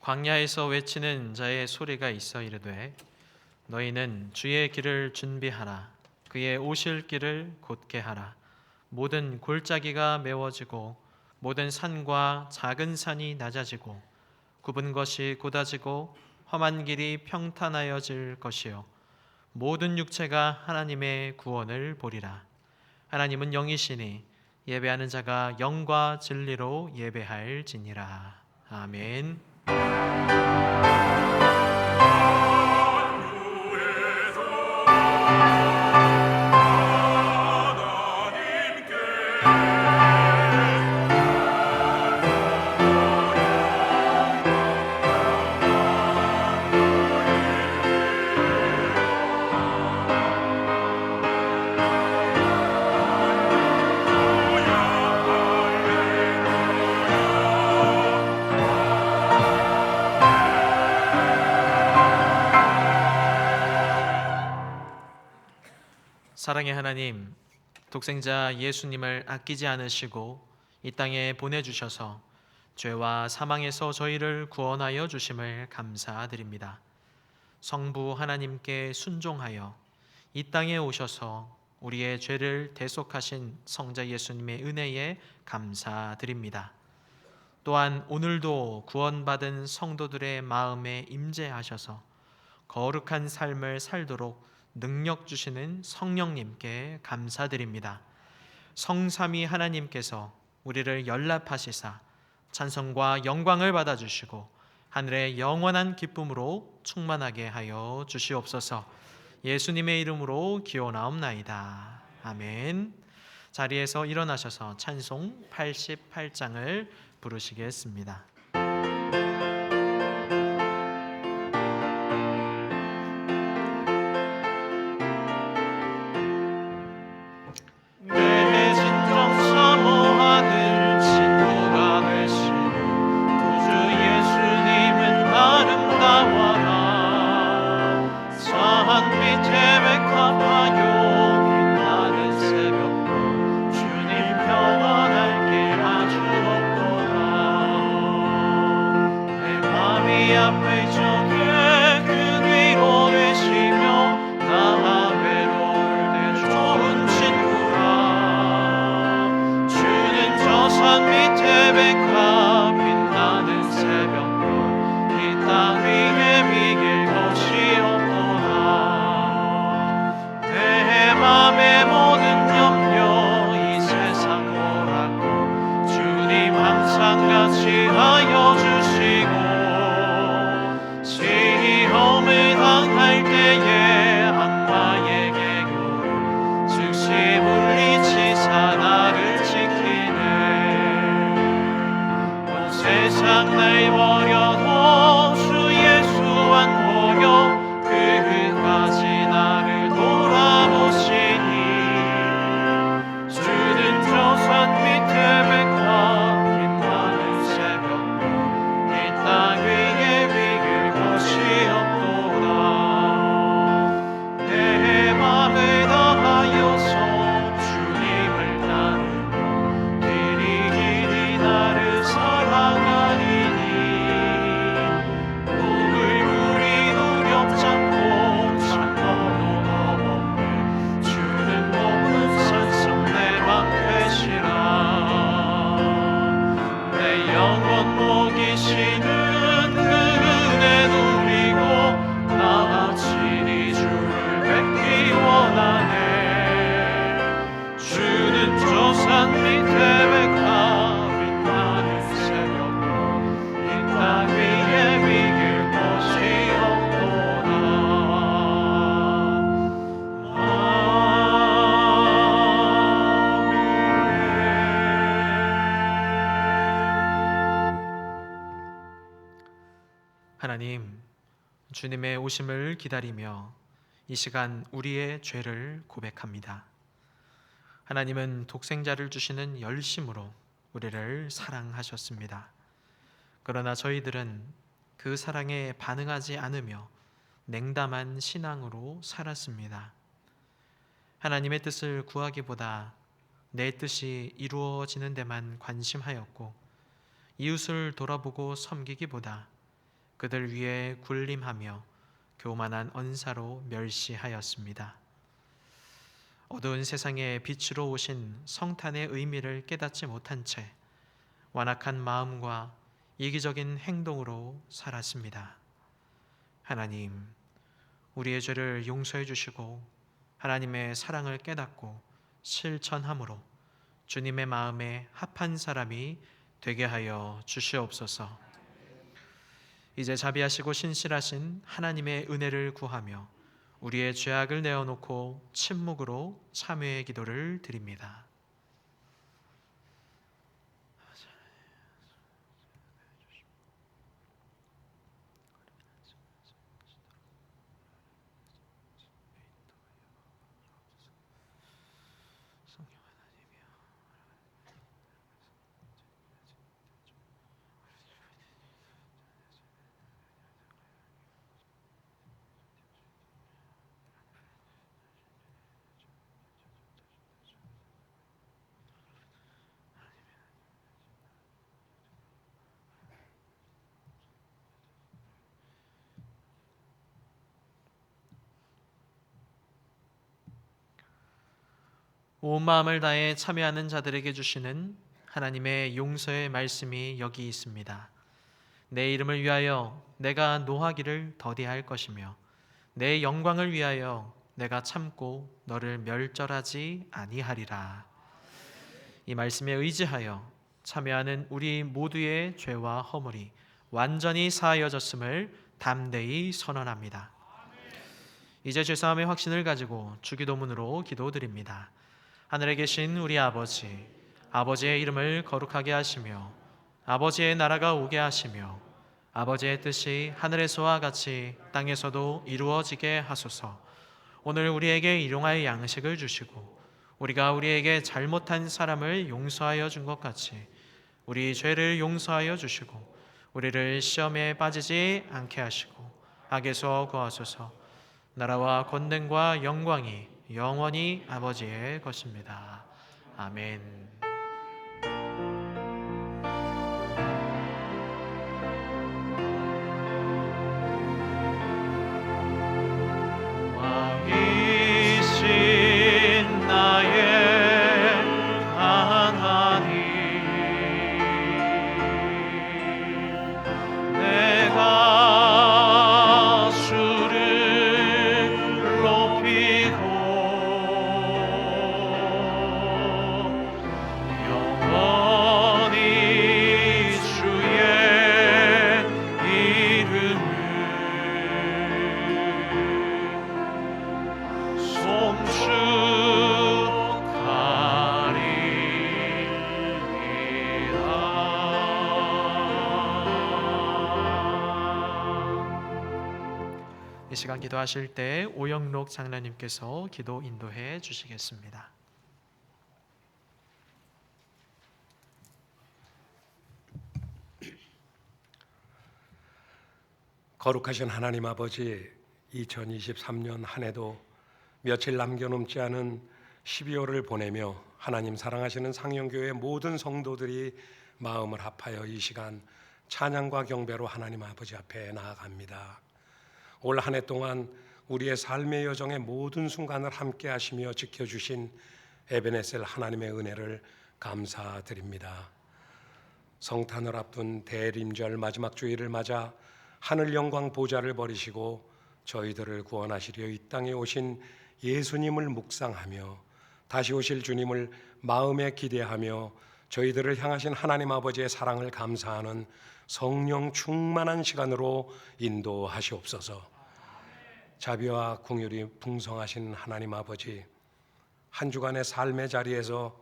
광야에서 외치는 자의 소리가 있어 이르되 너희는 주의 길을 준비하라. 그의 오실 길을 곧게 하라. 모든 골짜기가 메워지고 모든 산과 작은 산이 낮아지고 굽은 것이 곧아지고 험한 길이 평탄하여질 것이요 모든 육체가 하나님의 구원을 보리라. 하나님은 영이시니 예배하는 자가 영과 진리로 예배할지니라. 아멘. 사랑의 하나님, 독생자 예수님을 아끼지 않으시고 이 땅에 보내주셔서 죄와 사망에서 저희를 구원하여 주심을 감사드립니다. 성부 하나님께 순종하여 이 땅에 오셔서 우리의 죄를 대속하신 성자 예수님의 은혜에 감사드립니다. 또한 오늘도 구원받은 성도들의 마음에 임재하셔서 거룩한 삶을 살도록 능력 주시는 성령님께 감사드립니다. 성삼위 하나님께서 우리를 연락하시사 찬송과 영광을 받아주시고 하늘의 영원한 기쁨으로 충만하게 하여 주시옵소서. 예수님의 이름으로 기원하옵나이다. 아멘. 자리에서 일어나셔서 찬송 88장을 부르시겠습니다. 세상 날 버려도 주 예수만 보여 끝까지 나를 돌아보시니 주는 저 산 밑에 백화 빛나는 새벽 이 땅 위에 비길 곳이 없도다. 내 맘을 다하여서 주님을 따르며 길이 길이 나를 사랑하리니 우글우리 두렵지 않고 참어도 넘없네 주는 높은 산성 내 방패시라. 내 영혼 먹이시는 그 은혜 누리고 나 친히 주를 뵙기 원하네. 주는 저 산 밑에 백화 빛나는 새벽 이 땅 위에 비길 곳이 없도다. 하나님, 주님의 오심을 기다리며 이 시간 우리의 죄를 고백합니다. 하나님은 독생자를 주시는 열심으로 우리를 사랑하셨습니다. 그러나 저희들은 그 사랑에 반응하지 않으며 냉담한 신앙으로 살았습니다. 하나님의 뜻을 구하기보다 내 뜻이 이루어지는 데만 관심하였고 이웃을 돌아보고 섬기기보다 그들 위에 군림하며 교만한 언사로 멸시하였습니다. 어두운 세상에 빛으로 오신 성탄의 의미를 깨닫지 못한 채 완악한 마음과 이기적인 행동으로 살았습니다. 하나님, 우리의 죄를 용서해 주시고 하나님의 사랑을 깨닫고 실천함으로 주님의 마음에 합한 사람이 되게 하여 주시옵소서. 이제 자비하시고 신실하신 하나님의 은혜를 구하며 우리의 죄악을 내어놓고 침묵으로 참회의 기도를 드립니다. 온 마음을 다해 참여하는 자들에게 주시는 하나님의 용서의 말씀이 여기 있습니다. 내 이름을 위하여 내가 노하기를 더디할 것이며 내 영광을 위하여 내가 참고 너를 멸절하지 아니하리라. 이 말씀에 의지하여 참여하는 우리 모두의 죄와 허물이 완전히 사하여졌음을 담대히 선언합니다. 이제 죄사함의 확신을 가지고 주기도문으로 기도드립니다. 하늘에 계신 우리 아버지, 아버지의 이름을 거룩하게 하시며 아버지의 나라가 오게 하시며 아버지의 뜻이 하늘에서와 같이 땅에서도 이루어지게 하소서. 오늘 우리에게 일용할 양식을 주시고 우리가 우리에게 잘못한 사람을 용서하여 준 것 같이 우리 죄를 용서하여 주시고 우리를 시험에 빠지지 않게 하시고 악에서 구하소서. 나라와 권능과 영광이 영원히 아버지의 것입니다. 아멘. 왕이신 나의 하나님, 내가 주를 높이고 영원히 주의 이름을 이 시간 기도하실 때 오영록 장로님께서 기도 인도해 주시겠습니다. 거룩하신 하나님 아버지, 2023년 한 해도 며칠 남겨놓지 않은 12월을 보내며 하나님 사랑하시는 상영교회 모든 성도들이 마음을 합하여 이 시간 찬양과 경배로 하나님 아버지 앞에 나아갑니다. 올 한 해 동안 우리의 삶의 여정의 모든 순간을 함께 하시며 지켜주신 에베네셀 하나님의 은혜를 감사드립니다. 성탄을 앞둔 대림절 마지막 주일을 맞아 하늘 영광 보좌를 버리시고 저희들을 구원하시려 이 땅에 오신 예수님을 묵상하며 다시 오실 주님을 마음에 기대하며 저희들을 향하신 하나님 아버지의 사랑을 감사하는 성령 충만한 시간으로 인도하시옵소서. 자비와 긍휼이 풍성하신 하나님 아버지, 한 주간의 삶의 자리에서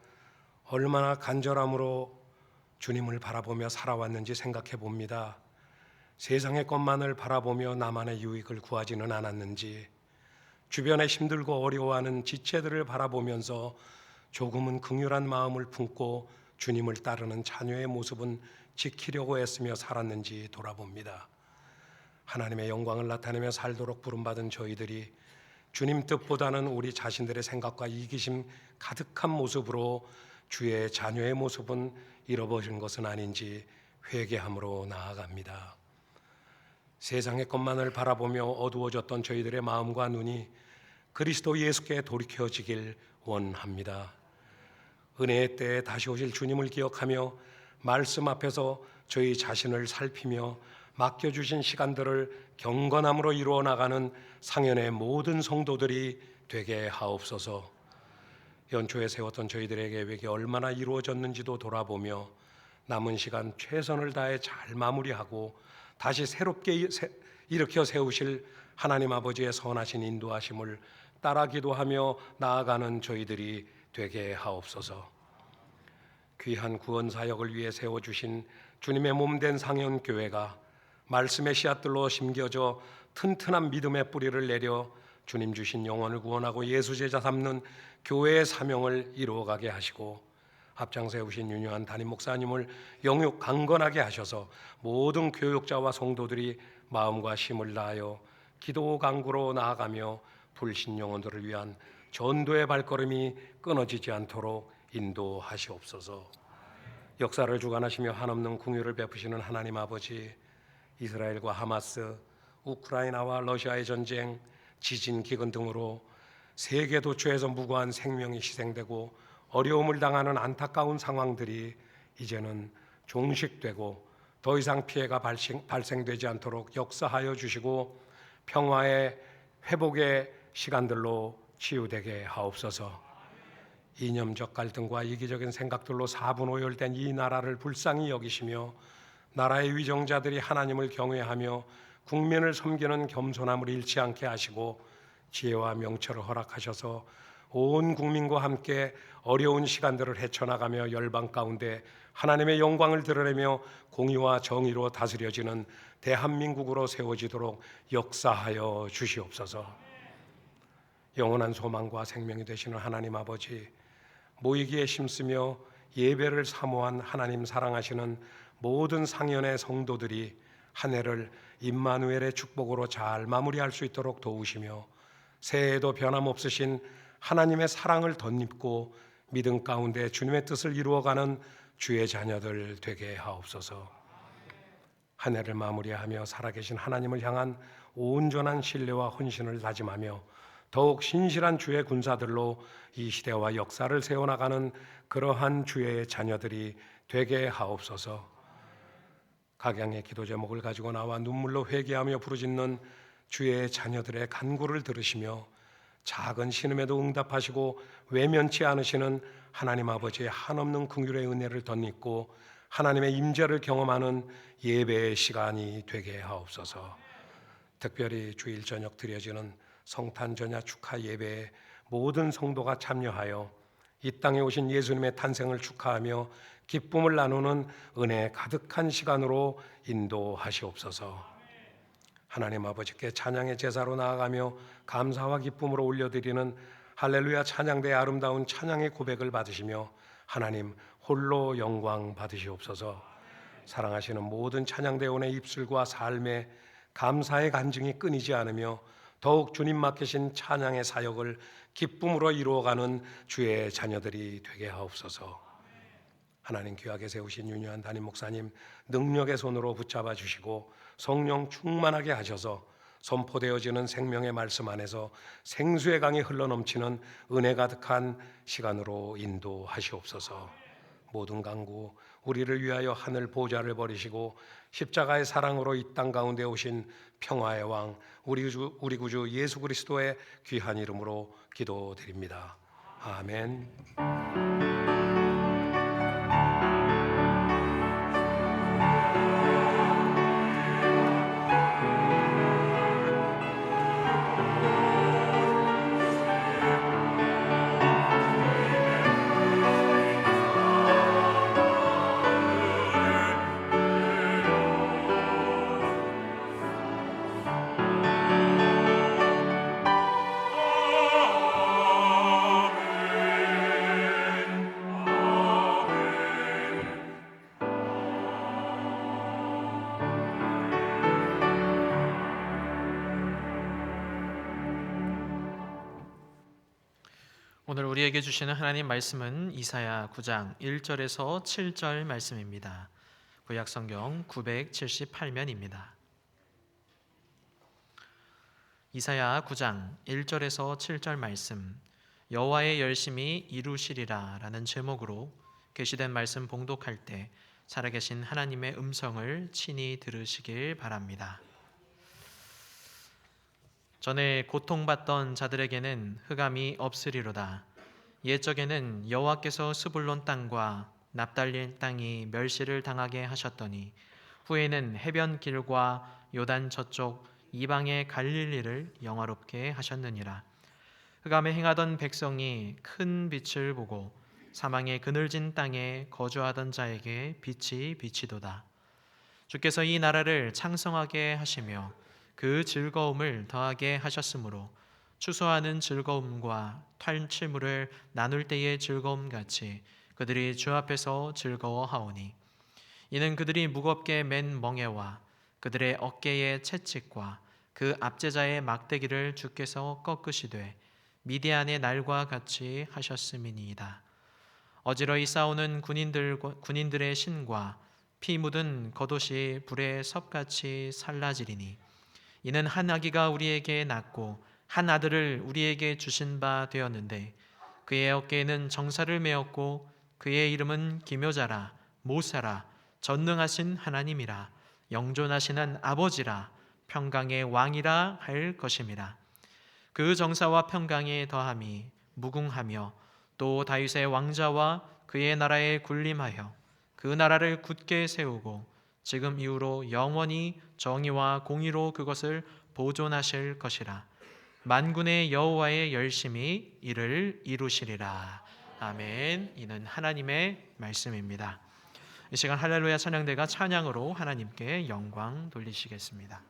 얼마나 간절함으로 주님을 바라보며 살아왔는지 생각해 봅니다. 세상의 것만을 바라보며 나만의 유익을 구하지는 않았는지, 주변에 힘들고 어려워하는 지체들을 바라보면서 조금은 긍휼한 마음을 품고 주님을 따르는 자녀의 모습은 지키려고 애쓰며 살았는지 돌아봅니다. 하나님의 영광을 나타내며 살도록 부름받은 저희들이 주님 뜻보다는 우리 자신들의 생각과 이기심 가득한 모습으로 주의 자녀의 모습은 잃어버린 것은 아닌지 회개함으로 나아갑니다. 세상의 것만을 바라보며 어두워졌던 저희들의 마음과 눈이 그리스도 예수께 돌이켜지길 원합니다. 은혜의 때에 다시 오실 주님을 기억하며 말씀 앞에서 저희 자신을 살피며 맡겨주신 시간들을 경건함으로 이루어 나가는 상현의 모든 성도들이 되게 하옵소서. 연초에 세웠던 저희들의 계획이 얼마나 이루어졌는지도 돌아보며 남은 시간 최선을 다해 잘 마무리하고 다시 새롭게 일으켜 세우실 하나님 아버지의 선하신 인도하심을 따라 기도하며 나아가는 저희들이 되게 하옵소서. 귀한 구원 사역을 위해 세워주신 주님의 몸된 상현교회가 말씀의 씨앗들로 심겨져 튼튼한 믿음의 뿌리를 내려 주님 주신 영혼을 구원하고 예수 제자 삼는 교회의 사명을 이루어가게 하시고 앞장 세우신 윤여한 담임 목사님을 영육 강건하게 하셔서 모든 교육자와 성도들이 마음과 힘을 다하여 기도 강구로 나아가며 불신 영혼들을 위한 전도의 발걸음이 끊어지지 않도록 인도하시옵소서. 역사를 주관하시며 한없는 긍휼을 베푸시는 하나님 아버지, 이스라엘과 하마스, 우크라이나와 러시아의 전쟁, 지진, 기근 등으로 세계 도처에서 무고한 생명이 희생되고 어려움을 당하는 안타까운 상황들이 이제는 종식되고 더 이상 피해가 발생되지 않도록 역사하여 주시고 평화의 회복의 시간들로 치유되게 하옵소서. 이념적 갈등과 이기적인 생각들로 사분오열된 이 나라를 불쌍히 여기시며 나라의 위정자들이 하나님을 경외하며 국민을 섬기는 겸손함을 잃지 않게 하시고 지혜와 명철을 허락하셔서 온 국민과 함께 어려운 시간들을 헤쳐나가며 열방 가운데 하나님의 영광을 드러내며 공의와 정의로 다스려지는 대한민국으로 세워지도록 역사하여 주시옵소서. 영원한 소망과 생명이 되시는 하나님 아버지, 모이기에 힘쓰며 예배를 사모한 하나님 사랑하시는 모든 상현의 성도들이 한 해를 임마누엘의 축복으로 잘 마무리할 수 있도록 도우시며 새해에도 변함없으신 하나님의 사랑을 덧입고 믿음 가운데 주님의 뜻을 이루어가는 주의 자녀들 되게 하옵소서. 한 해를 마무리하며 살아계신 하나님을 향한 온전한 신뢰와 헌신을 다짐하며 더욱 신실한 주의 군사들로 이 시대와 역사를 세워나가는 그러한 주의 자녀들이 되게 하옵소서. 각양의 기도 제목을 가지고 나와 눈물로 회개하며 부르짖는 주의 자녀들의 간구를 들으시며 작은 신음에도 응답하시고 외면치 않으시는 하나님 아버지의 한없는 긍휼의 은혜를 덧입고 하나님의 임재를 경험하는 예배의 시간이 되게 하옵소서. 특별히 주일 저녁 드려지는 성탄전야 축하 예배에 모든 성도가 참여하여 이 땅에 오신 예수님의 탄생을 축하하며 기쁨을 나누는 은혜 가득한 시간으로 인도하시옵소서. 하나님 아버지께 찬양의 제사로 나아가며 감사와 기쁨으로 올려드리는 할렐루야 찬양대의 아름다운 찬양의 고백을 받으시며 하나님 홀로 영광 받으시옵소서. 사랑하시는 모든 찬양대원의 입술과 삶에 감사의 간증이 끊이지 않으며 더욱 주님 맡기신 찬양의 사역을 기쁨으로 이루어가는 주의 자녀들이 되게 하옵소서. 하나님 귀하게 세우신 윤여한 담임 목사님 능력의 손으로 붙잡아 주시고 성령 충만하게 하셔서 선포되어지는 생명의 말씀 안에서 생수의 강이 흘러넘치는 은혜 가득한 시간으로 인도하시옵소서. 모든 강구 우리를 위하여 하늘 보좌를 버리시고 십자가의 사랑으로 이 땅 가운데 오신 평화의 왕 우리 구주 예수 그리스도의 귀한 이름으로 기도드립니다. 아멘. 오늘 우리에게 주시는 하나님 말씀은 이사야 9장 1절에서 7절 말씀입니다. 구약 성경 978면입니다. 이사야 9장 1절에서 7절 말씀, 여호와의 열심히 이루시리라 라는 제목으로 계시된 말씀 봉독할 때 살아계신 하나님의 음성을 친히 들으시길 바랍니다. 전에 고통받던 자들에게는 흑암이 없으리로다. 옛적에는 여호와께서 스불론 땅과 납달리 땅이 멸시를 당하게 하셨더니 후에는 해변 길과 요단 저쪽 이방의 갈릴리를 영화롭게 하셨느니라. 흑암에 행하던 백성이 큰 빛을 보고 사망의 그늘진 땅에 거주하던 자에게 빛이 비치도다. 주께서 이 나라를 창성하게 하시며 그 즐거움을 더하게 하셨으므로 추수하는 즐거움과 탈취물을 나눌 때의 즐거움 같이 그들이 주 앞에서 즐거워하오니, 이는 그들이 무겁게 맨 멍에와 그들의 어깨의 채찍과 그 압제자의 막대기를 주께서 꺾으시되 미디안의 날과 같이 하셨음이니이다. 어지러이 싸우는 군인들의 신과 피 묻은 겉옷이 불에 섭같이 살라지리니, 이는 한 아기가 우리에게 낳고 한 아들을 우리에게 주신 바 되었는데 그의 어깨에는 정사를 메었고 그의 이름은 기묘자라, 모사라, 전능하신 하나님이라, 영존하시는 아버지라, 평강의 왕이라 할 것임이라. 그 정사와 평강의 더함이 무궁하며 또 다윗의 왕자와 그의 나라에 군림하여 그 나라를 굳게 세우고 지금 이후로 영원히 정의와 공의로 그것을 보존하실 것이라. 만군의 여호와의 열심히 이를 이루시리라. 아멘. 이는 하나님의 말씀입니다. 이 시간 할렐루야 찬양대가 찬양으로 하나님께 영광 돌리시겠습니다.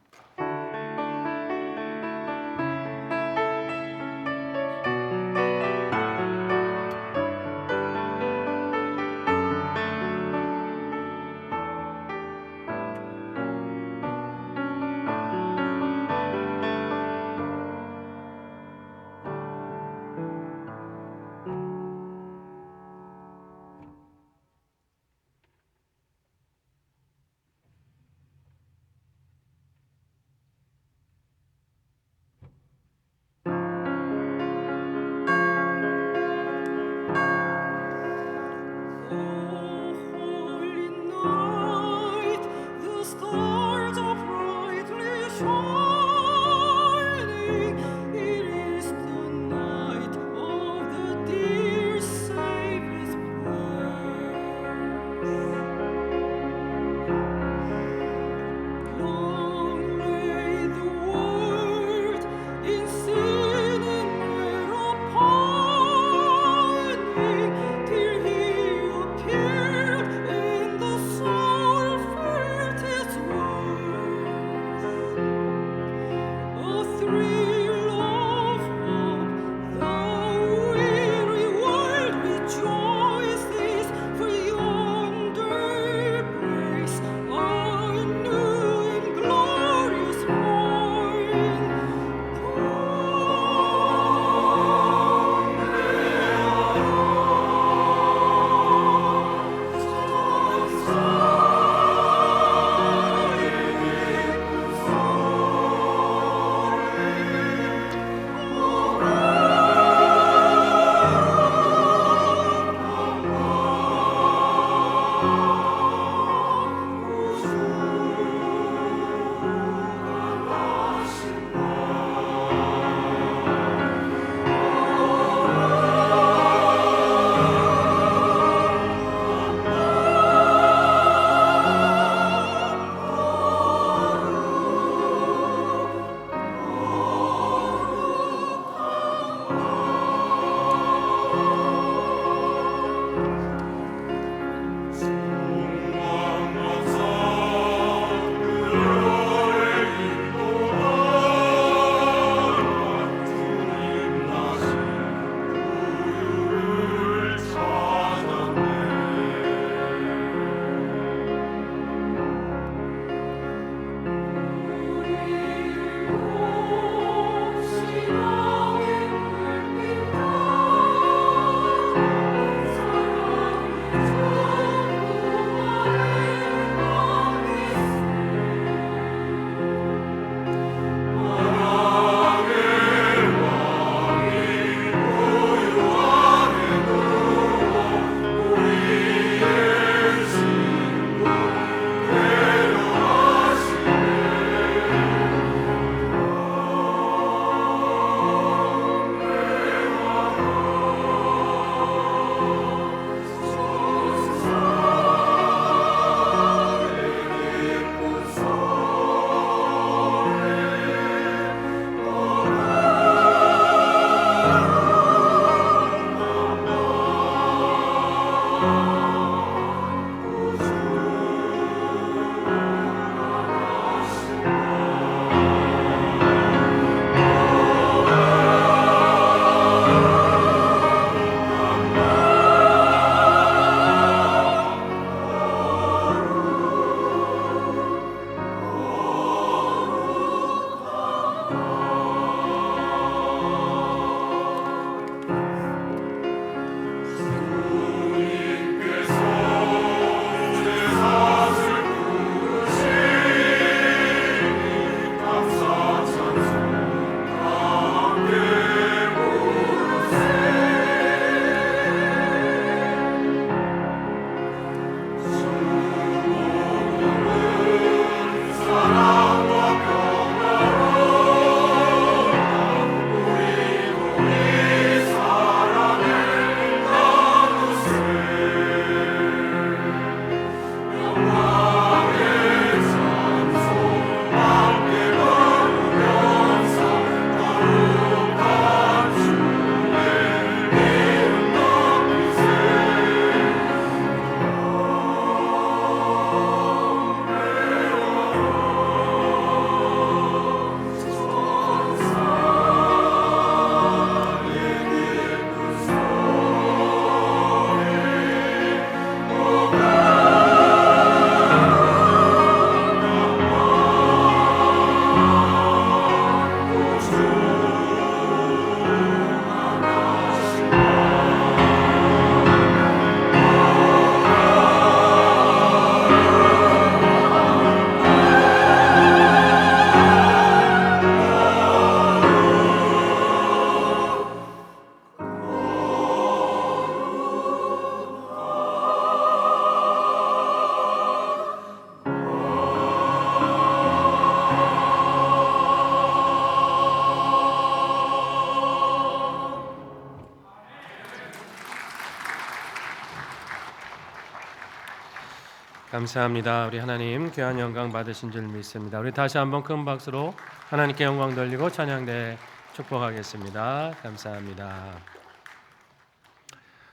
감사합니다. 우리 하나님 귀한 영광 받으신 줄 믿습니다. 우리 다시 한번 큰 박수로 하나님께 영광 돌리고 찬양대 축복하겠습니다. 감사합니다.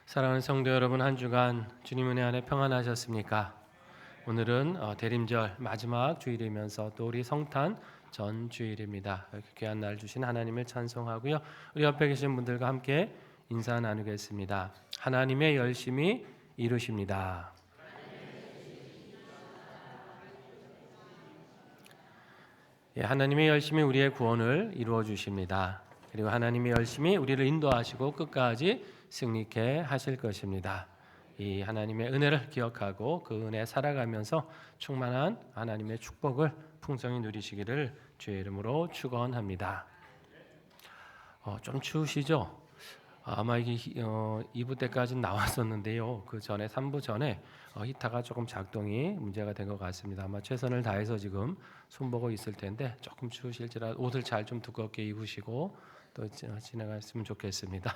사랑하는 성도 여러분, 한 주간 주님 은혜 안에 평안하셨습니까? 오늘은 대림절 마지막 주일이면서 또 우리 성탄 전 주일입니다. 이렇게 귀한 날 주신 하나님을 찬송하고요. 우리 옆에 계신 분들과 함께 인사 나누겠습니다. 하나님의 열심히 이루십니다. 예, 하나님의 열심히 우리의 구원을 이루어 주십니다. 그리고 하나님의 열심히 우리를 인도하시고 끝까지 승리케 하실 것입니다. 이 하나님의 은혜를 기억하고 그 은혜에 살아가면서 충만한 하나님의 축복을 풍성히 누리시기를 주의 이름으로 축원합니다. 좀 추우시죠? 아마 이게 2부 때까지는 나왔었는데요. 그 전에 3부 전에 히터가 조금 작동이 문제가 된 것 같습니다. 아마 최선을 다해서 지금 손보고 있을 텐데 조금 추우실지라 옷을 잘 좀 두껍게 입으시고 또 지나갔으면 좋겠습니다.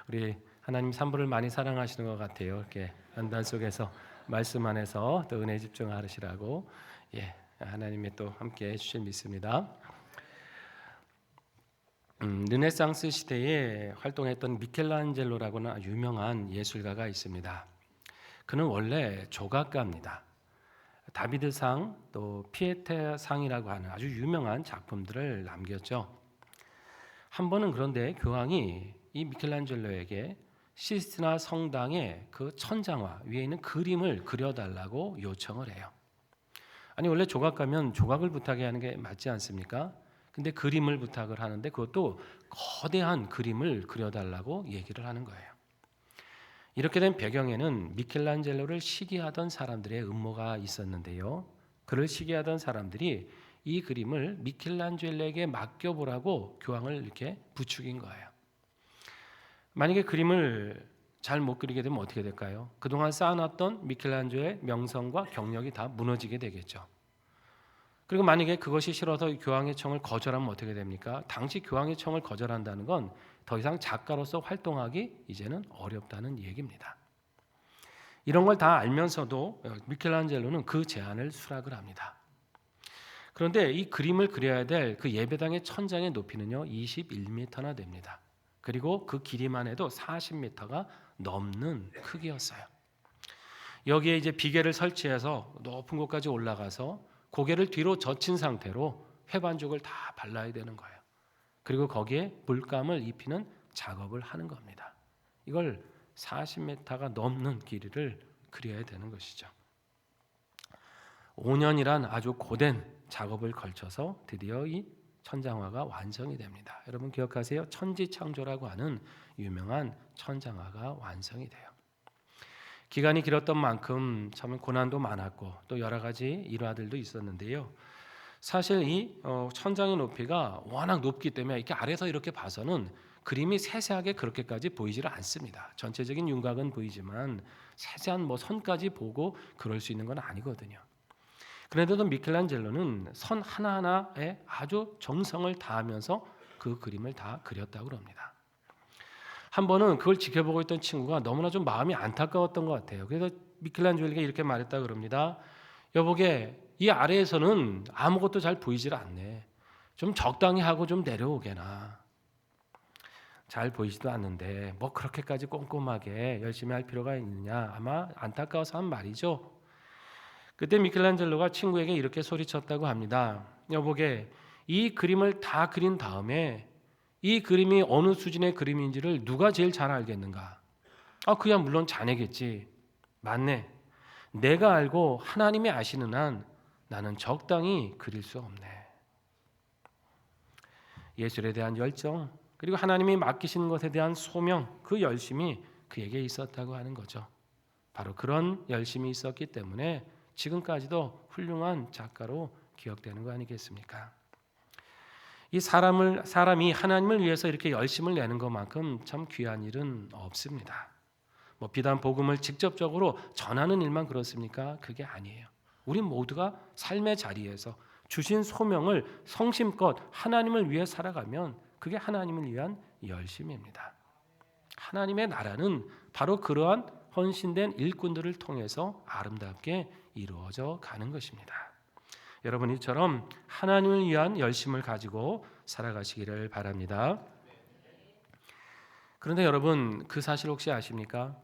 우리 하나님 3부를 많이 사랑하시는 것 같아요. 이렇게 연단 속에서 말씀 안에서 또 은혜 집중하시라고 하나님이 또 함께 해주실 믿습니다. 르네상스 시대에 활동했던 미켈란젤로라고는 유명한 예술가가 있습니다. 그는 원래 조각가입니다. 다비드상 또 피에테상이라고 하는 아주 유명한 작품들을 남겼죠. 한 번은 그런데 교황이 이 미켈란젤로에게 시스티나 성당의 그 천장화 위에 있는 그림을 그려달라고 요청을 해요. 아니 원래 조각가면 조각을 부탁해야 하는 게 맞지 않습니까? 근데 그림을 부탁을 하는데 그것도 거대한 그림을 그려달라고 얘기를 하는 거예요. 이렇게 된 배경에는 미켈란젤로를 시기하던 사람들의 음모가 있었는데요. 그를 시기하던 사람들이 이 그림을 미켈란젤로에게 맡겨보라고 교황을 이렇게 부추긴 거예요. 만약에 그림을 잘 못 그리게 되면 어떻게 될까요? 그동안 쌓아놨던 미켈란젤로의 명성과 경력이 다 무너지게 되겠죠. 그리고 만약에 그것이 싫어서 교황의 청을 거절하면 어떻게 됩니까? 당시 교황의 청을 거절한다는 건 더 이상 작가로서 활동하기 이제는 어렵다는 얘기입니다. 이런 걸 다 알면서도 미켈란젤로는 그 제안을 수락을 합니다. 그런데 이 그림을 그려야 될 그 예배당의 천장의 높이는요 21m나 됩니다. 그리고 그 길이만 해도 40m가 넘는 크기였어요. 여기에 이제 비계를 설치해서 높은 곳까지 올라가서 고개를 뒤로 젖힌 상태로 회반죽을 다 발라야 되는 거예요. 그리고 거기에 물감을 입히는 작업을 하는 겁니다. 이걸 40m가 넘는 길이를 그려야 되는 것이죠. 5년이란 아주 고된 작업을 걸쳐서 드디어 이 천장화가 완성이 됩니다. 여러분 기억하세요? 천지창조라고 하는 유명한 천장화가 완성이 돼요. 기간이 길었던 만큼 참 고난도 많았고 또 여러 가지 일화들도 있었는데요. 사실 이 천장의 높이가 워낙 높기 때문에 이렇게 아래서 이렇게 봐서는 그림이 세세하게 그렇게까지 보이지를 않습니다. 전체적인 윤곽은 보이지만 세세한 선까지 보고 그럴 수 있는 건 아니거든요. 그런데도 미켈란젤로는 선 하나하나에 아주 정성을 다하면서 그 그림을 다 그렸다고 합니다. 한 번은 그걸 지켜보고 있던 친구가 너무나 좀 마음이 안타까웠던 것 같아요. 그래서 미켈란젤로에게 이렇게 말했다 그럽니다. 여보게 이 아래에서는 아무것도 잘 보이질 않네. 좀 적당히 하고 좀 내려오게나. 잘 보이지도 않는데 뭐 그렇게까지 꼼꼼하게 열심히 할 필요가 있느냐. 아마 안타까워서 한 말이죠. 그때 미켈란젤로가 친구에게 이렇게 소리쳤다고 합니다. 여보게 이 그림을 다 그린 다음에 이 그림이 어느 수준의 그림인지를 누가 제일 잘 알겠는가? 그야 물론 자네겠지. 맞네. 내가 알고 하나님이 아시는 한 나는 적당히 그릴 수 없네. 예술에 대한 열정 그리고 하나님이 맡기시는 것에 대한 소명 그 열심이 그에게 있었다고 하는 거죠. 바로 그런 열심이 있었기 때문에 지금까지도 훌륭한 작가로 기억되는 거 아니겠습니까? 이 사람이 하나님을 위해서 이렇게 열심을 내는 것만큼 참 귀한 일은 없습니다. 비단 복음을 직접적으로 전하는 일만 그렇습니까? 그게 아니에요. 우리 모두가 삶의 자리에서 주신 소명을 성심껏 하나님을 위해 살아가면 그게 하나님을 위한 열심입니다. 하나님의 나라는 바로 그러한 헌신된 일꾼들을 통해서 아름답게 이루어져 가는 것입니다. 여러분 이처럼 하나님을 위한 열심을 가지고 살아가시기를 바랍니다. 그런데 여러분 그 사실 혹시 아십니까?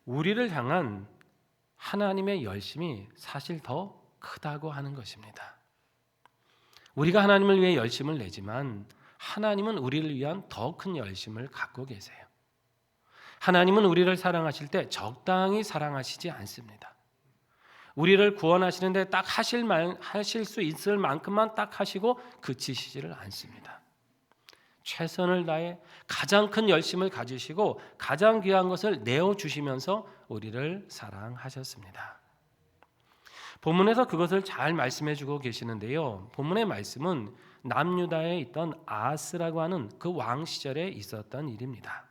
우리를 향한 하나님의 열심이 사실 더 크다고 하는 것입니다. 우리가 하나님을 위해 열심을 내지만 하나님은 우리를 위한 더 큰 열심을 갖고 계세요. 하나님은 우리를 사랑하실 때 적당히 사랑하시지 않습니다. 우리를 구원하시는데 딱 하실 수 있을 만큼만 딱 하시고 그치시지를 않습니다. 최선을 다해 가장 큰 열심을 가지시고 가장 귀한 것을 내어주시면서 우리를 사랑하셨습니다. 본문에서 그것을 잘 말씀해주고 계시는데요. 본문의 말씀은 남유다에 있던 아하스라고 하는 그 왕 시절에 있었던 일입니다.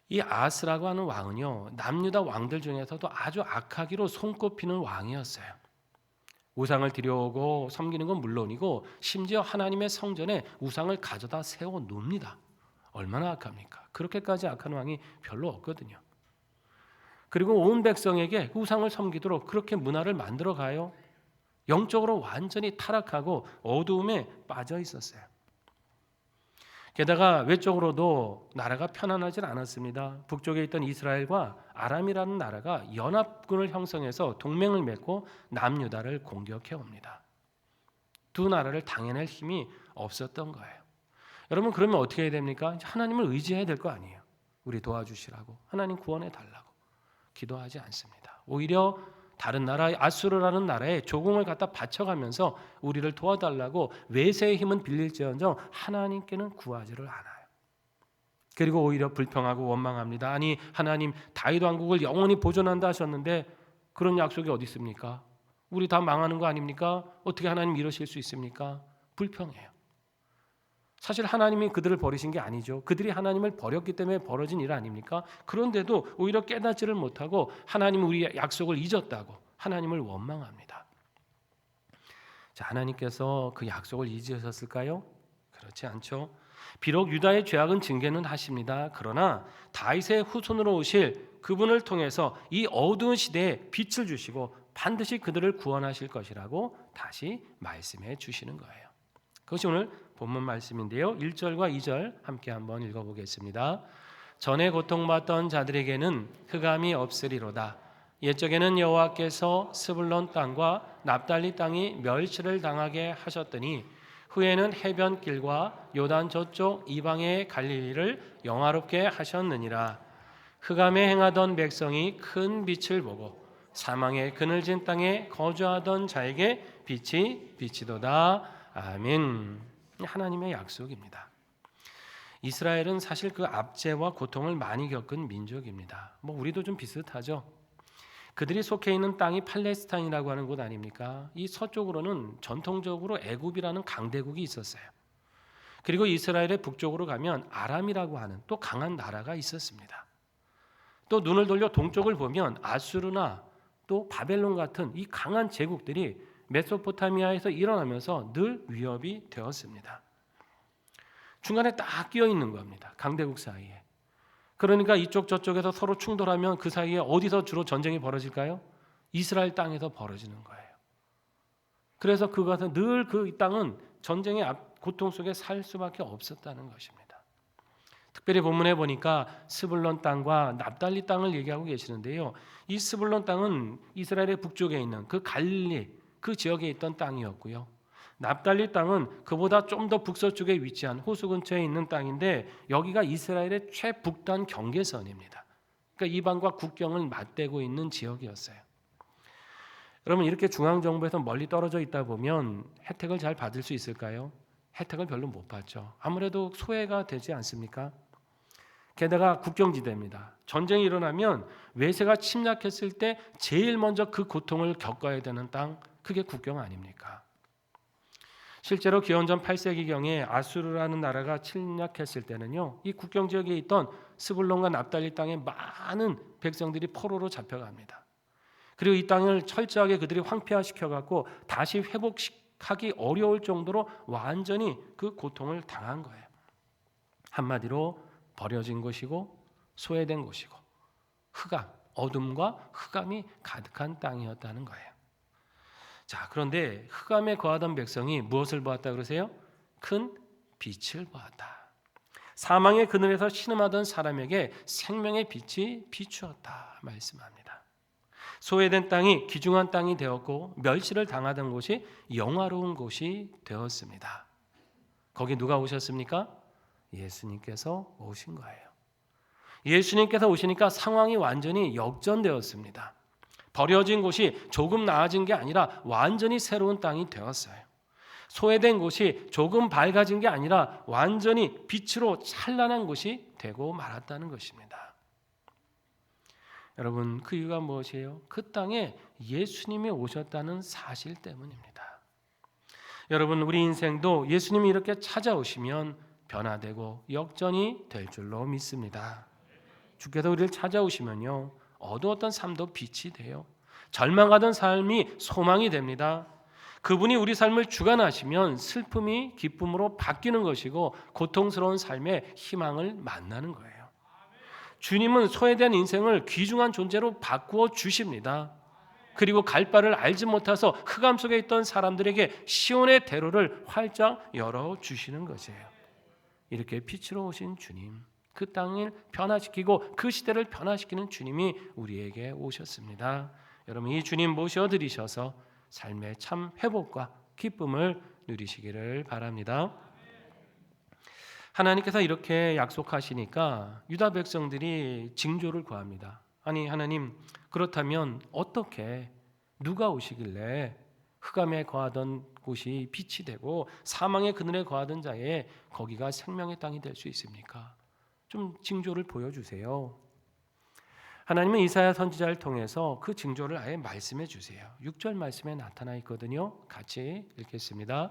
이 아하스라고 하는 왕은요, 남유다 왕들 중에서도 아주 악하기로 손꼽히는 왕이었어요. 우상을 들여오고 섬기는 건 물론이고 심지어 하나님의 성전에 우상을 가져다 세워 놓습니다. 얼마나 악합니까? 그렇게까지 악한 왕이 별로 없거든요. 그리고 온 백성에게 우상을 섬기도록 그렇게 문화를 만들어 가요. 영적으로 완전히 타락하고 어두움에 빠져 있었어요. 게다가 외적으로도 나라가 편안하지 않았습니다. 북쪽에 있던 이스라엘과 아람이라는 나라가 연합군을 형성해서 동맹을 맺고 남유다를 공격해 옵니다. 두 나라를 당해낼 힘이 없었던 거예요. 여러분 그러면 어떻게 해야 됩니까? 하나님을 의지해야 될 거 아니에요. 우리 도와주시라고, 하나님 구원해 달라고 기도하지 않습니다. 오히려 다른 나라 아수르라는 나라에 조공을 갖다 바쳐가면서 우리를 도와달라고 외세의 힘은 빌릴지언정 하나님께는 구하지를 않아요. 그리고 오히려 불평하고 원망합니다. 아니 하나님 다윗 왕국을 영원히 보존한다 하셨는데 그런 약속이 어디 있습니까? 우리 다 망하는 거 아닙니까? 어떻게 하나님 이러실 수 있습니까? 불평해요. 사실 하나님이 그들을 버리신 게 아니죠. 그들이 하나님을 버렸기 때문에 벌어진 일 아닙니까? 그런데도 오히려 깨닫지를 못하고 하나님 우리의 약속을 잊었다고 하나님을 원망합니다. 자, 하나님께서 그 약속을 잊으셨을까요? 그렇지 않죠. 비록 유다의 죄악은 징계는 하십니다. 그러나 다윗의 후손으로 오실 그분을 통해서 이 어두운 시대에 빛을 주시고 반드시 그들을 구원하실 것이라고 다시 말씀해 주시는 거예요. 그것이 오늘 본문 말씀인데요. 1절과 2절 함께 한번 읽어보겠습니다. 전에 고통받던 자들에게는 흑암이 없으리로다. 옛적에는 여호와께서 스불론 땅과 납달리 땅이 멸시를 당하게 하셨더니 후에는 해변길과 요단 저쪽 이방의 갈릴리를 영화롭게 하셨느니라. 흑암에 행하던 백성이 큰 빛을 보고 사망의 그늘진 땅에 거주하던 자에게 빛이 비치도다. 아멘. 하나님의 약속입니다. 이스라엘은 사실 그 압제와 고통을 많이 겪은 민족입니다. 우리도 좀 비슷하죠. 그들이 속해 있는 땅이 팔레스타인이라고 하는 곳 아닙니까? 이 서쪽으로는 전통적으로 애굽이라는 강대국이 있었어요. 그리고 이스라엘의 북쪽으로 가면 아람이라고 하는 또 강한 나라가 있었습니다. 또 눈을 돌려 동쪽을 보면 아수르나 또 바벨론 같은 이 강한 제국들이 메소포타미아에서 일어나면서 늘 위협이 되었습니다. 중간에 딱 끼어 있는 겁니다. 강대국 사이에. 그러니까 이쪽 저쪽에서 서로 충돌하면 그 사이에 어디서 주로 전쟁이 벌어질까요? 이스라엘 땅에서 벌어지는 거예요. 그래서 그것은 늘 그 땅은 전쟁의 고통 속에 살 수밖에 없었다는 것입니다. 특별히 본문에 보니까 스불론 땅과 납달리 땅을 얘기하고 계시는데요. 이 스불론 땅은 이스라엘의 북쪽에 있는 그 갈릴리 그 지역에 있던 땅이었고요. 납달리 땅은 그보다 좀 더 북서쪽에 위치한 호수 근처에 있는 땅인데 여기가 이스라엘의 최북단 경계선입니다. 그러니까 이방과 국경을 맞대고 있는 지역이었어요. 여러분 이렇게 중앙정부에서 멀리 떨어져 있다 보면 혜택을 잘 받을 수 있을까요? 혜택을 별로 못 받죠. 아무래도 소외가 되지 않습니까? 게다가 국경지대입니다. 전쟁이 일어나면 외세가 침략했을 때 제일 먼저 그 고통을 겪어야 되는 땅, 그게 국경 아닙니까? 실제로 기원전 8세기경에 아수르라는 나라가 침략했을 때는요, 이 국경 지역에 있던 스불론과 납달리 땅에 많은 백성들이 포로로 잡혀갑니다. 그리고 이 땅을 철저하게 그들이 황폐화시켜갖고 다시 회복하기 어려울 정도로 완전히 그 고통을 당한 거예요. 한마디로 버려진 곳이고 소외된 곳이고 흑암, 어둠과 흑암이 가득한 땅이었다는 거예요. 자, 그런데 흑암에 거하던 백성이 무엇을 보았다 그러세요? 큰 빛을 보았다. 사망의 그늘에서 신음하던 사람에게 생명의 빛이 비추었다 말씀합니다. 소외된 땅이 귀중한 땅이 되었고 멸시를 당하던 곳이 영화로운 곳이 되었습니다. 거기 누가 오셨습니까? 예수님께서 오신 거예요. 예수님께서 오시니까 상황이 완전히 역전되었습니다. 버려진 곳이 조금 나아진 게 아니라 완전히 새로운 땅이 되었어요. 소외된 곳이 조금 밝아진 게 아니라 완전히 빛으로 찬란한 곳이 되고 말았다는 것입니다. 여러분, 그 이유가 무엇이에요? 그 땅에 예수님이 오셨다는 사실 때문입니다. 여러분, 우리 인생도 예수님이 이렇게 찾아오시면 변화되고 역전이 될 줄로 믿습니다. 주께서 우리를 찾아오시면요, 어두웠던 삶도 빛이 돼요. 절망하던 삶이 소망이 됩니다. 그분이 우리 삶을 주관하시면 슬픔이 기쁨으로 바뀌는 것이고 고통스러운 삶의 희망을 만나는 거예요. 주님은 소외된 인생을 귀중한 존재로 바꾸어 주십니다. 그리고 갈 바를 알지 못해서 흑암 속에 있던 사람들에게 시온의 대로를 활짝 열어 주시는 것이에요. 이렇게 빛으로 오신 주님, 그 땅을 변화시키고 그 시대를 변화시키는 주님이 우리에게 오셨습니다. 여러분, 이 주님 모셔드리셔서 삶의 참 회복과 기쁨을 누리시기를 바랍니다. 하나님께서 이렇게 약속하시니까 유다 백성들이 징조를 구합니다. 아니 하나님, 그렇다면 어떻게 누가 오시길래 흑암에 거하던 곳이 빛이 되고 사망의 그늘에 거하던 자의 거기가 생명의 땅이 될 수 있습니까? 좀 징조를 보여주세요. 하나님은 이사야 선지자를 통해서 그 징조를 아예 말씀해 주세요. 6절 말씀에 나타나 있거든요. 같이 읽겠습니다.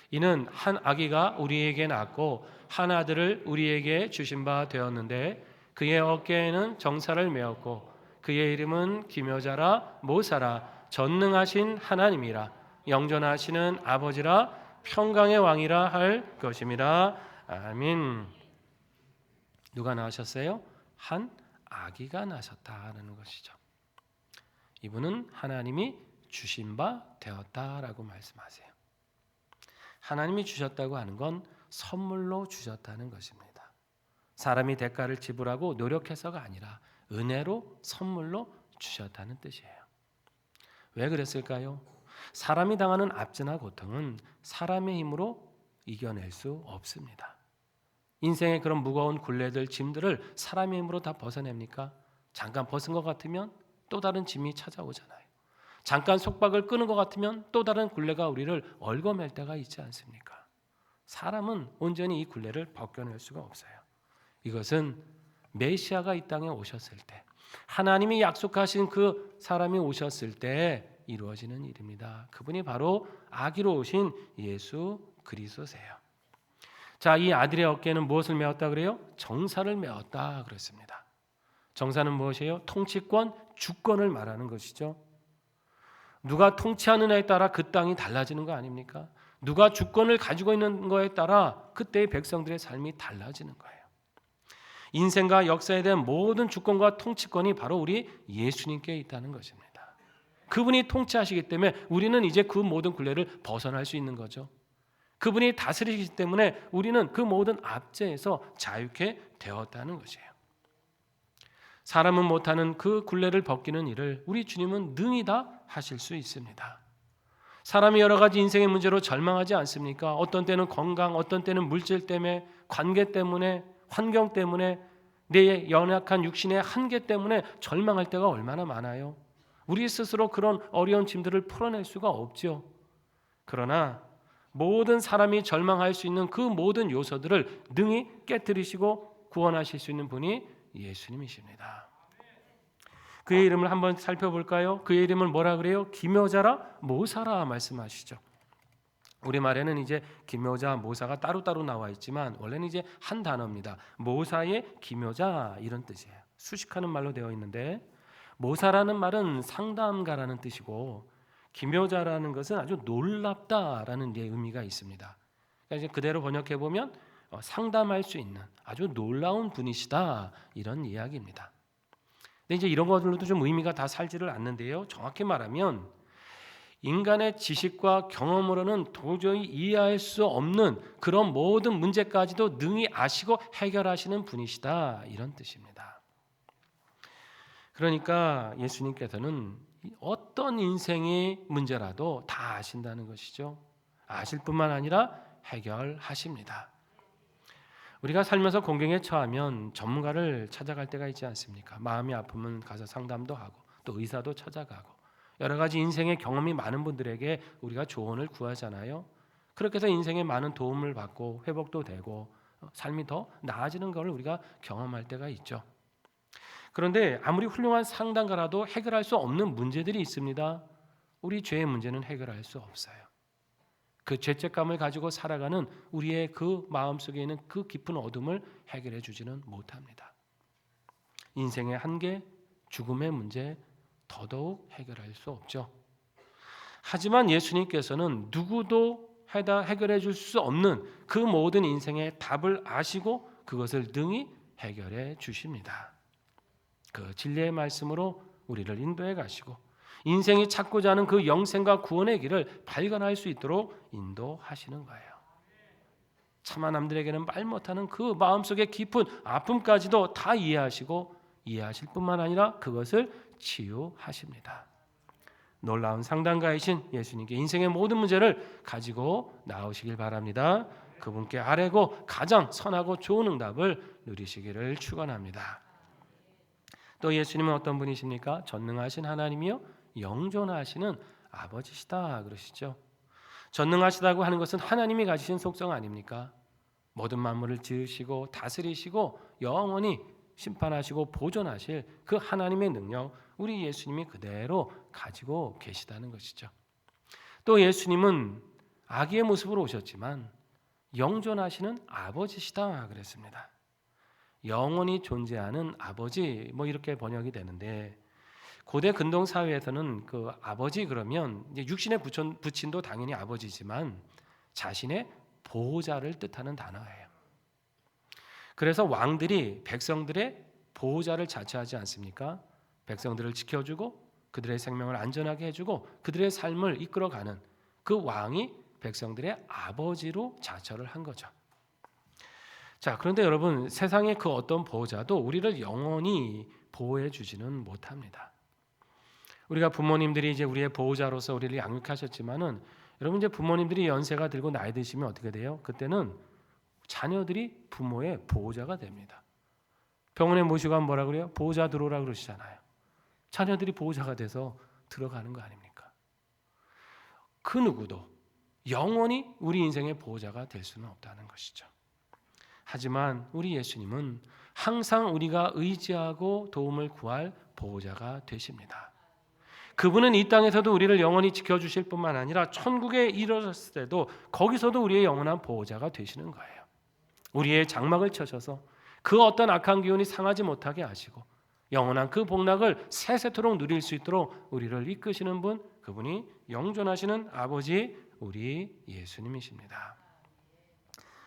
이는 한 아기가 우리에게 낳고 한 아들을 우리에게 주신 바 되었는데 그의 어깨에는 정사를 메었고 그의 이름은 기묘자라 모사라 전능하신 하나님이라 영존하시는 아버지라 평강의 왕이라 할 것임이라. 아멘. 누가 낳으셨어요? 한 아기가 나셨다라는 것이죠. 이분은 하나님이 주신 바 되었다라고 말씀하세요. 하나님이 주셨다고 하는 건 선물로 주셨다는 것입니다. 사람이 대가를 지불하고 노력해서가 아니라 은혜로 선물로 주셨다는 뜻이에요. 왜 그랬을까요? 사람이 당하는 압제나 고통은 사람의 힘으로 이겨낼 수 없습니다. 인생의 그런 무거운 굴레들, 짐들을 사람의 힘으로 다 벗어냅니까? 잠깐 벗은 것 같으면 또 다른 짐이 찾아오잖아요. 잠깐 속박을 끄는 것 같으면 또 다른 굴레가 우리를 얽어맬 때가 있지 않습니까? 사람은 온전히 이 굴레를 벗겨낼 수가 없어요. 이것은 메시아가 이 땅에 오셨을 때, 하나님이 약속하신 그 사람이 오셨을 때 이루어지는 일입니다. 그분이 바로 아기로 오신 예수 그리스도세요. 자, 이 아들의 어깨에는 무엇을 메었다 그래요? 정사를 메었다 그랬습니다. 정사는 무엇이에요? 통치권, 주권을 말하는 것이죠. 누가 통치하느냐에 따라 그 땅이 달라지는 거 아닙니까? 누가 주권을 가지고 있는 거에 따라 그때의 백성들의 삶이 달라지는 거예요. 인생과 역사에 대한 모든 주권과 통치권이 바로 우리 예수님께 있다는 것입니다. 그분이 통치하시기 때문에 우리는 이제 그 모든 굴레를 벗어날 수 있는 거죠. 그분이 다스리시기 때문에 우리는 그 모든 압제에서 자유케 되었다는 것이에요. 사람은 못하는 그 굴레를 벗기는 일을 우리 주님은 능히 다 하실 수 있습니다. 사람이 여러 가지 인생의 문제로 절망하지 않습니까? 어떤 때는 건강, 어떤 때는 물질 때문에, 관계 때문에, 환경 때문에, 내 연약한 육신의 한계 때문에 절망할 때가 얼마나 많아요. 우리 스스로 그런 어려운 짐들을 풀어낼 수가 없죠. 그러나 모든 사람이 절망할 수 있는 그 모든 요소들을 능히 깨뜨리시고 구원하실 수 있는 분이 예수님이십니다. 그의 이름을 한번 살펴볼까요? 그의 이름을 뭐라 그래요? 기묘자라 모사라 말씀하시죠. 우리말에는 이제 기묘자, 모사가 따로따로 나와 있지만 원래는 이제 한 단어입니다. 모사의 기묘자 이런 뜻이에요. 수식하는 말로 되어 있는데 모사라는 말은 상담가라는 뜻이고 기묘자라는 것은 아주 놀랍다라는 의미가 있습니다. 그러니까 이제 그대로 번역해 보면 상담할 수 있는 아주 놀라운 분이시다 이런 이야기입니다. 근데 이제 이런 것들로도 좀 의미가 다 살지를 않는데요. 정확히 말하면 인간의 지식과 경험으로는 도저히 이해할 수 없는 그런 모든 문제까지도 능히 아시고 해결하시는 분이시다, 이런 뜻입니다. 그러니까 예수님께서는 어떤 인생의 문제라도 다 아신다는 것이죠. 아실 뿐만 아니라 해결하십니다. 우리가 살면서 공경에 처하면 전문가를 찾아갈 때가 있지 않습니까? 마음이 아프면 가서 상담도 하고 또 의사도 찾아가고 여러 가지 인생의 경험이 많은 분들에게 우리가 조언을 구하잖아요. 그렇게 해서 인생에 많은 도움을 받고 회복도 되고 삶이 더 나아지는 것을 우리가 경험할 때가 있죠. 그런데 아무리 훌륭한 상담가라도 해결할 수 없는 문제들이 있습니다. 우리 죄의 문제는 해결할 수 없어요. 그 죄책감을 가지고 살아가는 우리의 그 마음속에 있는 그 깊은 어둠을 해결해 주지는 못합니다. 인생의 한계, 죽음의 문제 더더욱 해결할 수 없죠. 하지만 예수님께서는 누구도 해결해 줄 수 없는 그 모든 인생의 답을 아시고 그것을 능히 해결해 주십니다. 그 진리의 말씀으로 우리를 인도해 가시고 인생이 찾고자 하는 그 영생과 구원의 길을 발견할 수 있도록 인도하시는 거예요. 차마 남들에게는 말 못하는 그 마음속의 깊은 아픔까지도 다 이해하시고 이해하실 뿐만 아니라 그것을 치유하십니다. 놀라운 상담가이신 예수님께 인생의 모든 문제를 가지고 나오시길 바랍니다. 그분께 아뢰고 가장 선하고 좋은 응답을 누리시기를 축원합니다. 또 예수님은 어떤 분이십니까? 전능하신 하나님이요 영존하시는 아버지시다 그러시죠. 전능하시다고 하는 것은 하나님이 가지신 속성 아닙니까? 모든 만물을 지으시고 다스리시고 영원히 심판하시고 보존하실 그 하나님의 능력, 우리 예수님이 그대로 가지고 계시다는 것이죠. 또 예수님은 아기의 모습으로 오셨지만 영존하시는 아버지시다 그랬습니다. 영원히 존재하는 아버지, 이렇게 번역이 되는데 고대 근동 사회에서는 그 아버지 그러면 이제 육신의 부친도 당연히 아버지지만 자신의 보호자를 뜻하는 단어예요. 그래서 왕들이 백성들의 보호자를 자처하지 않습니까? 백성들을 지켜주고 그들의 생명을 안전하게 해주고 그들의 삶을 이끌어가는 그 왕이 백성들의 아버지로 자처를 한 거죠. 자, 그런데 여러분, 세상의 그 어떤 보호자도 우리를 영원히 보호해 주지는 못합니다. 우리가 부모님들이 이제 우리의 보호자로서 우리를 양육하셨지만은 여러분 이제 부모님들이 연세가 들고 나이 드시면 어떻게 돼요? 그때는 자녀들이 부모의 보호자가 됩니다. 병원에 모시고 가면 뭐라 그래요? 보호자 들어오라 그러시잖아요. 자녀들이 보호자가 돼서 들어가는 거 아닙니까? 그 누구도 영원히 우리 인생의 보호자가 될 수는 없다는 것이죠. 하지만 우리 예수님은 항상 우리가 의지하고 도움을 구할 보호자가 되십니다. 그분은 이 땅에서도 우리를 영원히 지켜주실 뿐만 아니라 천국에 이르렀을 때도 거기서도 우리의 영원한 보호자가 되시는 거예요. 우리의 장막을 쳐셔서 그 어떤 악한 기운이 상하지 못하게 하시고 영원한 그 복락을 세세토록 누릴 수 있도록 우리를 이끄시는 분, 그분이 영존하시는 아버지 우리 예수님이십니다.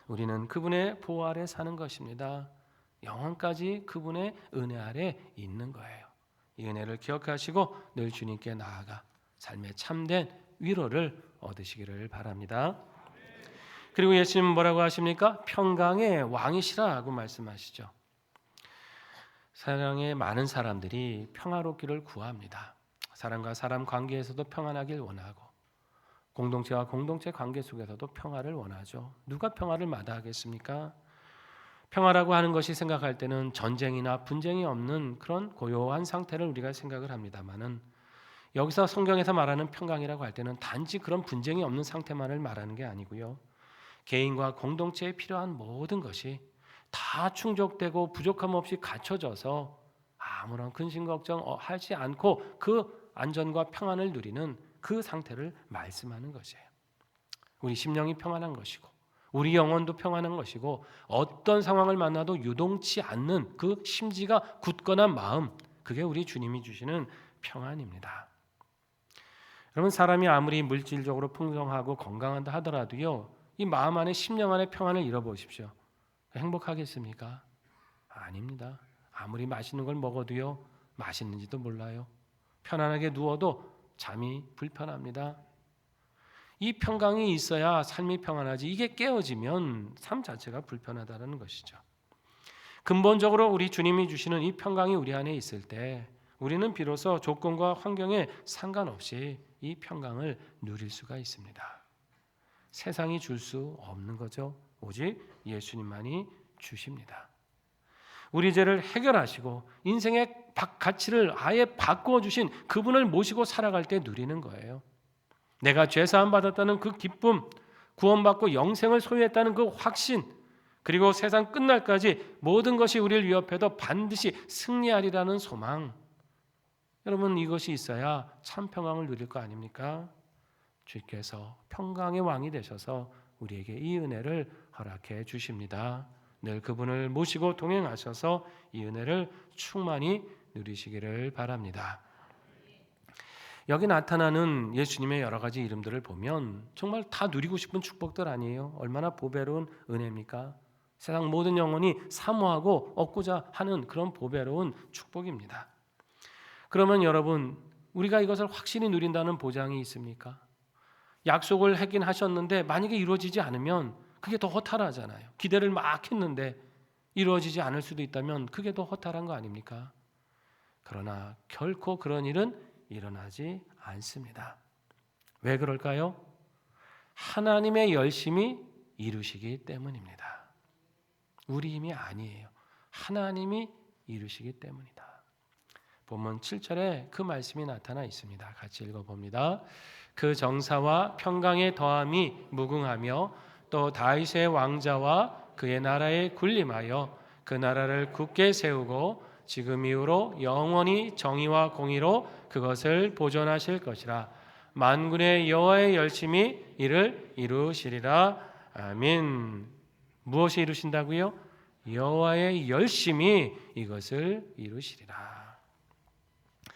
우리는 그분의 보호 아래 사는 것입니다. 영원까지 그분의 은혜 아래 있는 거예요. 이 은혜를 기억하시고 늘 주님께 나아가 삶의 참된 위로를 얻으시기를 바랍니다. 그리고 예수님은 뭐라고 하십니까? 평강의 왕이시라고 말씀하시죠. 세상에 많은 사람들이 평화롭기를 구합니다. 사람과 사람 관계에서도 평안하길 원하고 공동체와 공동체 관계 속에서도 평화를 원하죠. 누가 평화를 마다하겠습니까? 평화라고 하는 것이 생각할 때는 전쟁이나 분쟁이 없는 그런 고요한 상태를 우리가 생각을 합니다만은 여기서 성경에서 말하는 평강이라고 할 때는 단지 그런 분쟁이 없는 상태만을 말하는 게 아니고요. 개인과 공동체에 필요한 모든 것이 다 충족되고 부족함 없이 갖춰져서 아무런 근심 걱정 하지 않고 그 안전과 평안을 누리는 그 상태를 말씀하는 것이에요. 우리 심령이 평안한 것이고 우리 영혼도 평안한 것이고 어떤 상황을 만나도 유동치 않는 그 심지가 굳건한 마음, 그게 우리 주님이 주시는 평안입니다. 여러분, 사람이 아무리 물질적으로 풍성하고 건강하다 하더라도요, 이 마음 안에 심령 안에 평안을 잃어보십시오. 행복하겠습니까? 아닙니다. 아무리 맛있는 걸 먹어도요, 맛있는지도 몰라요. 편안하게 누워도 잠이 불편합니다. 이 평강이 있어야 삶이 평안하지, 이게 깨어지면 삶 자체가 불편하다는 것이죠. 근본적으로 우리 주님이 주시는 이 평강이 우리 안에 있을 때 우리는 비로소 조건과 환경에 상관없이 이 평강을 누릴 수가 있습니다. 세상이 줄 수 없는 거죠. 오직 예수님만이 주십니다. 우리 죄를 해결하시고 인생의 가치를 아예 바꾸어 주신 그분을 모시고 살아갈 때 누리는 거예요. 내가 죄사함 받았다는 그 기쁨, 구원받고 영생을 소유했다는 그 확신, 그리고 세상 끝날까지 모든 것이 우리를 위협해도 반드시 승리하리라는 소망. 여러분, 이것이 있어야 참 평강을 누릴 거 아닙니까? 주께서 평강의 왕이 되셔서 우리에게 이 은혜를 허락해 주십니다. 늘 그분을 모시고 동행하셔서 이 은혜를 충만히 누리시기를 바랍니다. 여기 나타나는 예수님의 여러 가지 이름들을 보면 정말 다 누리고 싶은 축복들 아니에요? 얼마나 보배로운 은혜입니까? 세상 모든 영혼이 사모하고 얻고자 하는 그런 보배로운 축복입니다. 그러면 여러분, 우리가 이것을 확실히 누린다는 보장이 있습니까? 약속을 하긴 하셨는데 만약에 이루어지지 않으면 그게 더 허탈하잖아요. 기대를 막 했는데 이루어지지 않을 수도 있다면 그게 더 허탈한 거 아닙니까? 그러나 결코 그런 일은 일어나지 않습니다. 왜 그럴까요? 하나님의 열심히 이루시기 때문입니다. 우리 힘이 아니에요. 하나님이 이루시기 때문이다. 본문 7절에 그 말씀이 나타나 있습니다. 같이 읽어봅니다. 그 정사와 평강의 더함이 무궁하며 또 다윗의 왕자와 그의 나라에 군림하여 그 나라를 굳게 세우고 지금 이후로 영원히 정의와 공의로 그것을 보존하실 것이라. 만군의 여호와의 열심히 이를 이루시리라. 아멘. 무엇이 이루신다고요? 여호와의 열심히 이것을 이루시리라.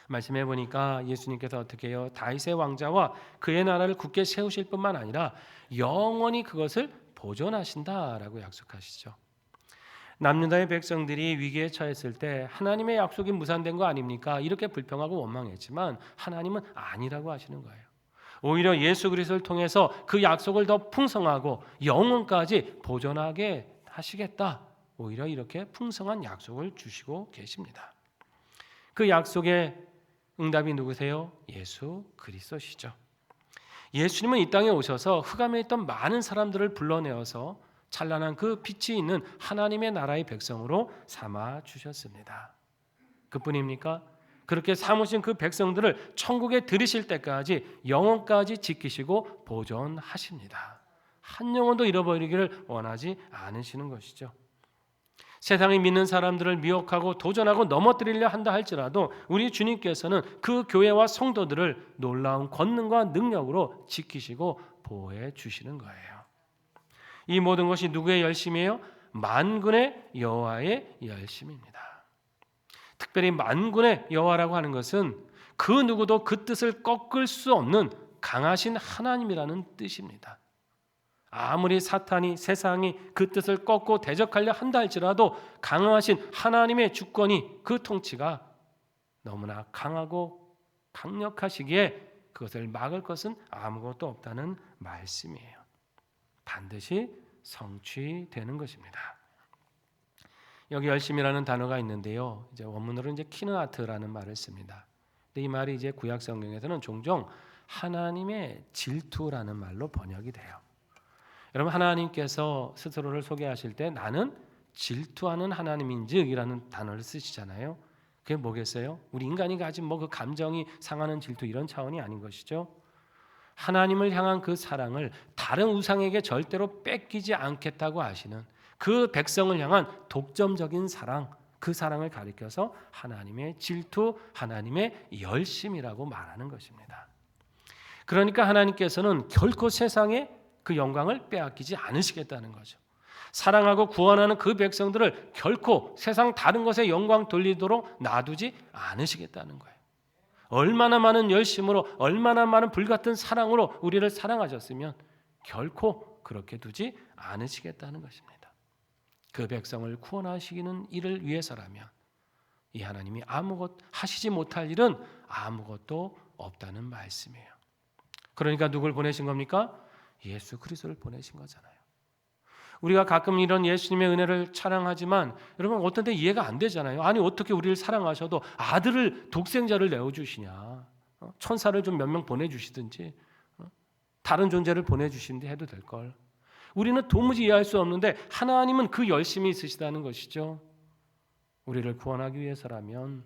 말씀해 보니까 예수님께서 어떻게 해요? 다윗의 왕자와 그의 나라를 굳게 세우실 뿐만 아니라 영원히 그것을 보존하신다라고 약속하시죠. 남유다의 백성들이 위기에 처했을 때 하나님의 약속이 무산된 거 아닙니까? 이렇게 불평하고 원망했지만 하나님은 아니라고 하시는 거예요. 오히려 예수 그리스도를 통해서 그 약속을 더 풍성하고 영원까지 보존하게 하시겠다. 오히려 이렇게 풍성한 약속을 주시고 계십니다. 그 약속의 응답이 누구세요? 예수 그리스도시죠. 예수님은 이 땅에 오셔서 흑암에 있던 많은 사람들을 불러내어서 찬란한 그 빛이 있는 하나님의 나라의 백성으로 삼아 주셨습니다. 그뿐입니까? 그렇게 삼으신 그 백성들을 천국에 들이실 때까지 영원까지 지키시고 보존하십니다. 한 영혼도 잃어버리기를 원하지 않으시는 것이죠. 세상이 믿는 사람들을 미혹하고 도전하고 넘어뜨리려 한다 할지라도 우리 주님께서는 그 교회와 성도들을 놀라운 권능과 능력으로 지키시고 보호해 주시는 거예요. 이 모든 것이 누구의 열심이에요? 만군의 여호와의 열심입니다. 특별히 만군의 여호와라고 하는 것은 그 누구도 그 뜻을 꺾을 수 없는 강하신 하나님이라는 뜻입니다. 아무리 사탄이 세상이 그 뜻을 꺾고 대적하려 한다 할지라도 강하신 하나님의 주권이 그 통치가 너무나 강하고 강력하시기에 그것을 막을 것은 아무것도 없다는 말씀이에요. 반드시 성취되는 것입니다. 여기 열심이라는 단어가 있는데요. 이제 원문으로 이제 키느아트라는 말을 씁니다. 근데 이 말이 이제 구약 성경에서는 종종 하나님의 질투라는 말로 번역이 돼요. 여러분, 하나님께서 스스로를 소개하실 때 나는 질투하는 하나님인즉이라는 단어를 쓰시잖아요. 그게 뭐겠어요? 우리 인간이 가진 그 감정이 상하는 질투 이런 차원이 아닌 것이죠. 하나님을 향한 그 사랑을 다른 우상에게 절대로 뺏기지 않겠다고 하시는 그 백성을 향한 독점적인 사랑, 그 사랑을 가리켜서 하나님의 질투, 하나님의 열심이라고 말하는 것입니다. 그러니까 하나님께서는 결코 세상에 그 영광을 빼앗기지 않으시겠다는 거죠. 사랑하고 구원하는 그 백성들을 결코 세상 다른 것에 영광 돌리도록 놔두지 않으시겠다는 거예요. 얼마나 많은 열심으로, 얼마나 많은 불같은 사랑으로 우리를 사랑하셨으면 결코 그렇게 두지 않으시겠다는 것입니다. 그 백성을 구원하시기는 이를 위해서라면 이 하나님이 아무것 하시지 못할 일은 아무것도 없다는 말씀이에요. 그러니까 누굴 보내신 겁니까? 예수 그리스도를 보내신 거잖아요. 우리가 가끔 이런 예수님의 은혜를 찬양하지만 여러분 어떤 때 이해가 안 되잖아요. 아니 어떻게 우리를 사랑하셔도 아들을 독생자를 내어주시냐. 천사를 좀 몇 명 보내주시든지 다른 존재를 보내주시는데 해도 될 걸. 우리는 도무지 이해할 수 없는데 하나님은 그 열심이 있으시다는 것이죠. 우리를 구원하기 위해서라면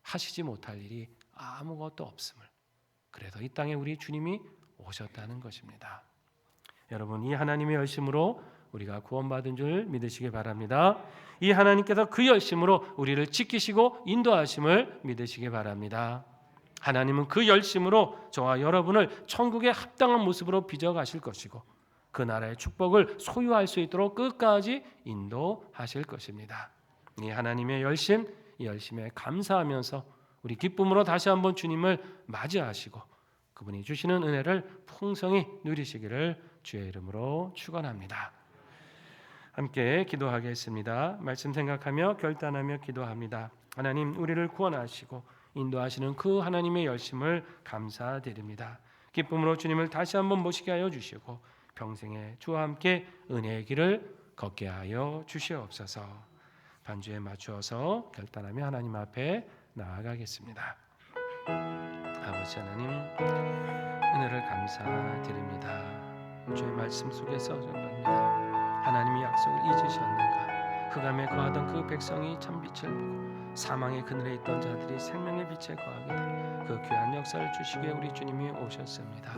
하시지 못할 일이 아무것도 없음을. 그래서 이 땅에 우리 주님이 오셨다는 것입니다. 여러분 이 하나님의 열심으로 우리가 구원받은 줄 믿으시기 바랍니다. 이 하나님께서 그 열심으로 우리를 지키시고 인도하심을 믿으시기 바랍니다. 하나님은 그 열심으로 저와 여러분을 천국에 합당한 모습으로 빚어가실 것이고 그 나라의 축복을 소유할 수 있도록 끝까지 인도하실 것입니다. 이 하나님의 열심, 이 열심에 감사하면서 우리 기쁨으로 다시 한번 주님을 맞이하시고 그분이 주시는 은혜를 풍성히 누리시기를 주의 이름으로 축원합니다. 함께 기도하겠습니다. 말씀 생각하며 결단하며 기도합니다. 하나님 우리를 구원하시고 인도하시는 그 하나님의 열심을 감사드립니다. 기쁨으로 주님을 다시 한번 모시게 하여 주시고 평생에 주와 함께 은혜의 길을 걷게 하여 주시옵소서. 반주에 맞추어서 결단하며 하나님 앞에 나아가겠습니다. 아버지 하나님 은혜를 감사드립니다. 주의 말씀 속에서 정말입니다. 하나님이 약속을 잊으셨는가? 흑암에 거하던 그 백성이 참 빛을 보고 사망의 그늘에 있던 자들이 생명의 빛에 거하게 되는 그 귀한 역사를 주시기에 우리 주님이 오셨습니다.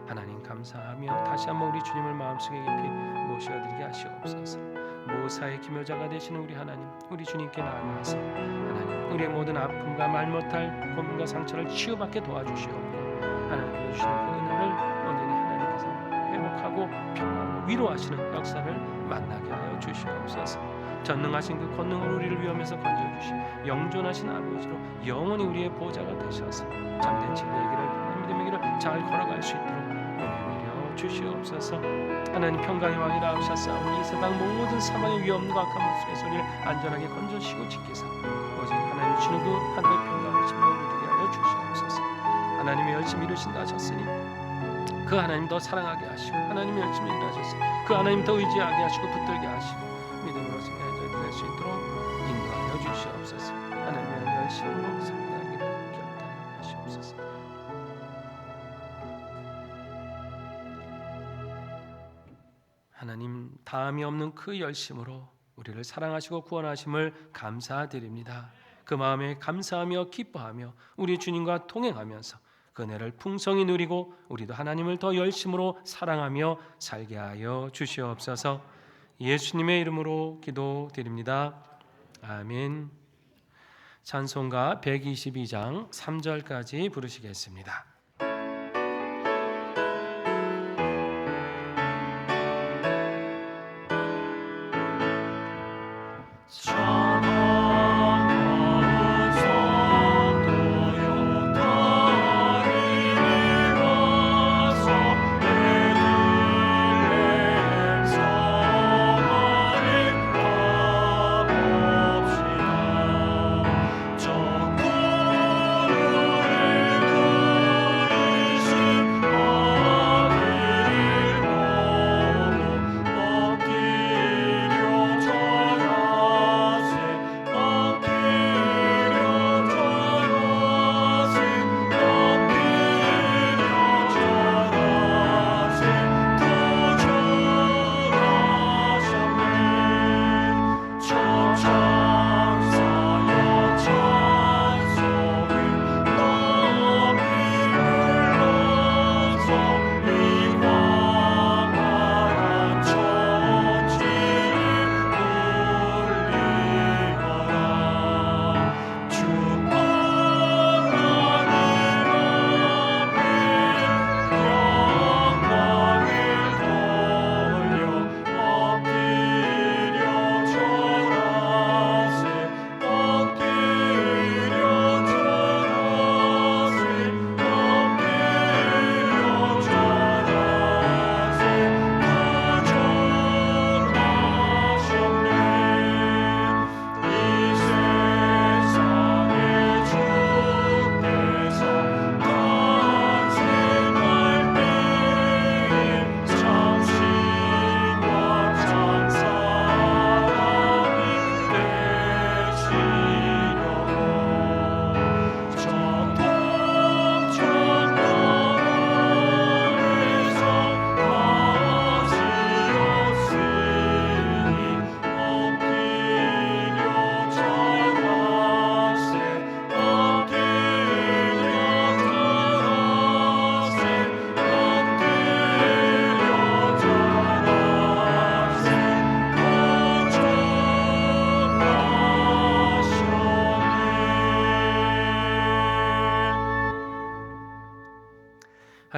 하나님 감사하며 다시 한번 우리 주님을 마음속에 깊이 모셔드리게 하시옵소서. 모사의 기묘자가 되시는 우리 하나님, 우리 주님께 나아가서 하나님 우리의 모든 아픔과 말 못할 고민과 상처를 치유받게 도와주시옵고 하나님께서 주시는 그 은혜를 온전히 하나님께서 회복하고 평안으로 위로하시는 역사를 만나게 하여 주시옵소서. 전능하신 그 권능으로 우리를 위험에서 건져주시고 영존하신 아버지로 영원히 우리의 보호자가 되셔서 참된 진리의 길을 믿음의 길을 잘 걸어갈 수 있도록 은혜 내려 주시옵소서. 하나님 평강의 왕이라 하셨사오니 이 세상 모든 사망의 위험과 악한 모습의 소리를 안전하게 건져주시고 지키사 오직 하나님 주시는 그 하늘의 평강을 침몰 누리게 하여 주시옵소서. 하나님의 열심히 이루신다 하셨으니 그 하나님 더 사랑하게 하시고 하나님의 열심히 일하셨으니 그 하나님 더 의지하게 하시고 붙들게 하시고 믿음으로 생애를 수 있도록 인도하여 주시옵소서. 하나님의 열심으로 살아가기를 결단하시옵소서. 하나님 다함이 없는 그 열심으로 우리를 사랑하시고 구원하심을 감사드립니다. 그 마음에 감사하며 기뻐하며 우리 주님과 동행하면서 그 은혜를 풍성히 누리고 우리도 하나님을 더 열심으로 사랑하며 살게 하여 주시옵소서. 예수님의 이름으로 기도드립니다. 아멘. 찬송가 122장 3절까지 부르시겠습니다.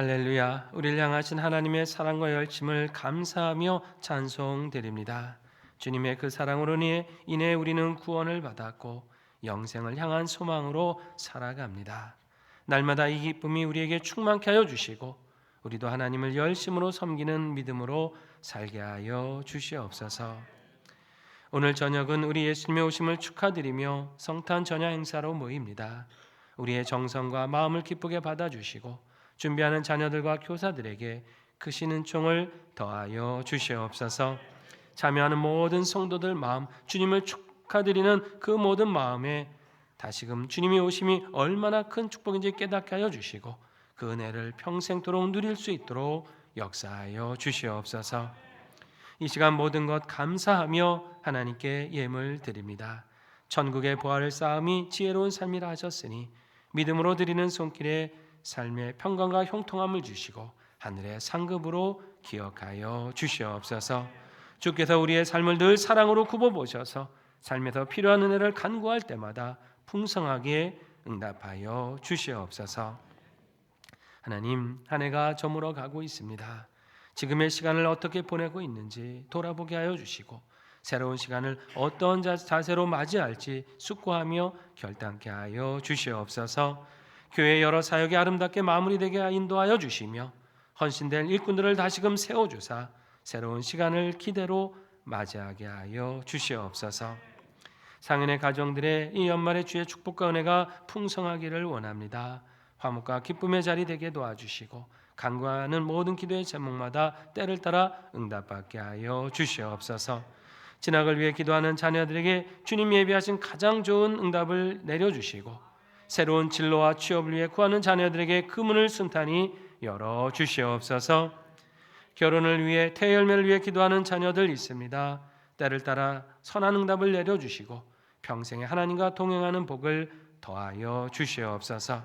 할렐루야. 우리를 향하신 하나님의 사랑과 열심을 감사하며 찬송드립니다. 주님의 그 사랑으로 인해 우리는 구원을 받았고 영생을 향한 소망으로 살아갑니다. 날마다 이 기쁨이 우리에게 충만케 하여 주시고 우리도 하나님을 열심으로 섬기는 믿음으로 살게 하여 주시옵소서. 오늘 저녁은 우리 예수님의 오심을 축하드리며 성탄 전야 행사로 모입니다. 우리의 정성과 마음을 기쁘게 받아주시고 준비하는 자녀들과 교사들에게 크신 은총을 더하여 주시옵소서. 참여하는 모든 성도들 마음, 주님을 축하드리는 그 모든 마음에 다시금 주님의 오심이 얼마나 큰 축복인지 깨닫게 하여 주시고 그 은혜를 평생토록 누릴 수 있도록 역사하여 주시옵소서. 이 시간 모든 것 감사하며 하나님께 예물 드립니다. 천국의 보화를 쌓음이 지혜로운 삶이라 하셨으니 믿음으로 드리는 손길에 삶의 평강과 형통함을 주시고 하늘의 상급으로 기억하여 주시옵소서. 주께서 우리의 삶을 늘 사랑으로 굽어보셔서 삶에서 필요한 은혜를 간구할 때마다 풍성하게 응답하여 주시옵소서. 하나님, 한 해가 저물어 가고 있습니다. 지금의 시간을 어떻게 보내고 있는지 돌아보게 하여 주시고 새로운 시간을 어떤 자세로 맞이할지 숙고하며 결단케 하여 주시옵소서. 교회 여러 사역이 아름답게 마무리되게 인도하여 주시며 헌신된 일꾼들을 다시금 세워주사 새로운 시간을 기대로 맞이하게 하여 주시옵소서. 상인의 가정들의 이 연말의 주의 축복과 은혜가 풍성하기를 원합니다. 화목과 기쁨의 자리 되게 도와주시고 간구하는 모든 기도의 제목마다 때를 따라 응답받게 하여 주시옵소서. 진학을 위해 기도하는 자녀들에게 주님 예비하신 가장 좋은 응답을 내려주시고 새로운 진로와 취업을 위해 구하는 자녀들에게 그 문을 순탄히 열어주시옵소서. 결혼을 위해 태열매를 위해 기도하는 자녀들 있습니다. 때를 따라 선한 응답을 내려주시고 평생에 하나님과 동행하는 복을 더하여 주시옵소서.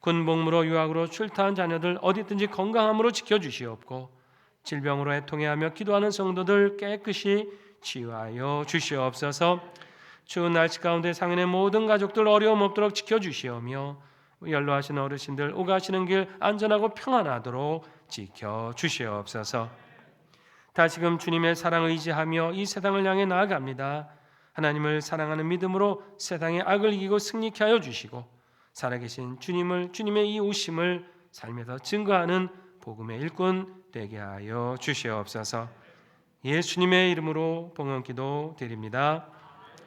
군복무로 유학으로 출타한 자녀들 어디든지 건강함으로 지켜주시옵고 질병으로 애통해하며 기도하는 성도들 깨끗이 치유하여 주시옵소서. 추운 날씨 가운데 상인의 모든 가족들 어려움 없도록 지켜주시오며 연로하신 어르신들 오가시는 길 안전하고 평안하도록 지켜주시옵소서. 다시금 주님의 사랑을 의지하며 이 세상을 향해 나아갑니다. 하나님을 사랑하는 믿음으로 세상의 악을 이기고 승리케 하여 주시고 살아계신 주님의 이 오심을 삶에서 증거하는 복음의 일꾼 되게 하여 주시옵소서. 예수님의 이름으로 봉헌기도 드립니다.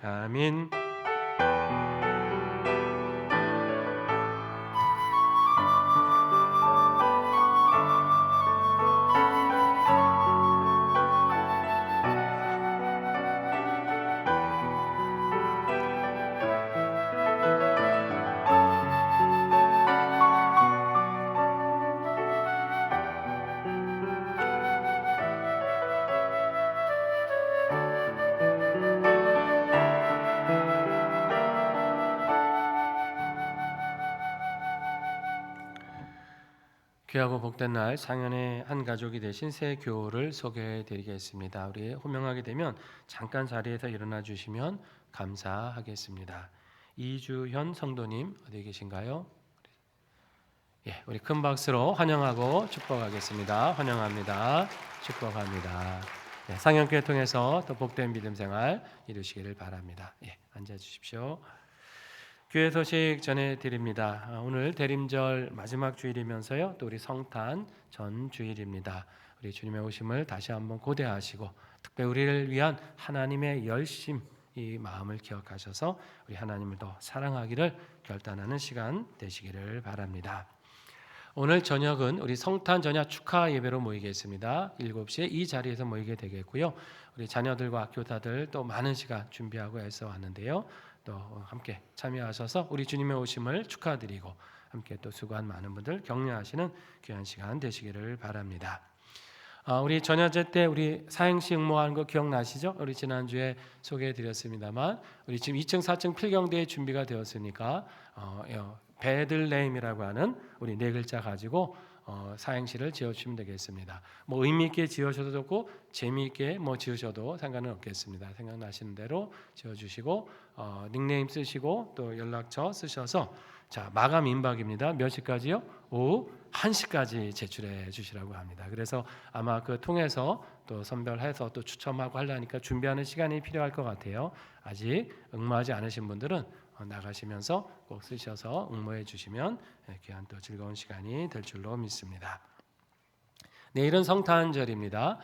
아멘. 귀하고 복된 날 상연의 한 가족이 되신 새 교우를 소개해 드리겠습니다. 우리 호명하게 되면 잠깐 자리에서 일어나 주시면 감사하겠습니다. 이주현 성도님 어디 계신가요? 예, 우리 큰 박수로 환영하고 축복하겠습니다. 환영합니다. 축복합니다. 예, 상연교회 통해서 더 복된 믿음 생활 이루시기를 바랍니다. 예, 앉아 주십시오. 교회 소식 전해드립니다. 오늘 대림절 마지막 주일이면서요 또 우리 성탄 전 주일입니다. 우리 주님의 오심을 다시 한번 고대하시고 특별히 우리를 위한 하나님의 열심 이 마음을 기억하셔서 우리 하나님을 더 사랑하기를 결단하는 시간 되시기를 바랍니다. 오늘 저녁은 우리 성탄 전야 축하 예배로 모이겠습니다. 7시에 이 자리에서 모이게 되겠고요. 우리 자녀들과 교사들 또 많은 시간 준비하고 애써 왔는데요. 또 함께 참여하셔서 우리 주님의 오심을 축하드리고 함께 또 수고한 많은 분들 격려하시는 귀한 시간 되시기를 바랍니다. 우리 전야제 때 우리 사행시 응모하는 거 기억나시죠? 우리 지난주에 소개해드렸습니다만 우리 지금 2층 4층 필경대회 준비가 되었으니까 베들레헴이라고 하는 우리 네 글자 가지고 사행시를 지어주시면 되겠습니다. 뭐 의미 있게 지으셔도 좋고 재미있게 뭐 지으셔도 상관은 없겠습니다. 생각나시는 대로 지어주시고 닉네임 쓰시고 또 연락처 쓰셔서 자 마감 임박입니다. 몇 시까지요? 오후 1시까지 제출해 주시라고 합니다. 그래서 아마 그 통해서 또 선별해서 또 추첨하고 하려니까 준비하는 시간이 필요할 것 같아요. 아직 응모하지 않으신 분들은 나가시면서 꼭 쓰셔서 응모해 주시면 귀한 또 즐거운 시간이 될 줄로 믿습니다. 내일은 성탄절입니다.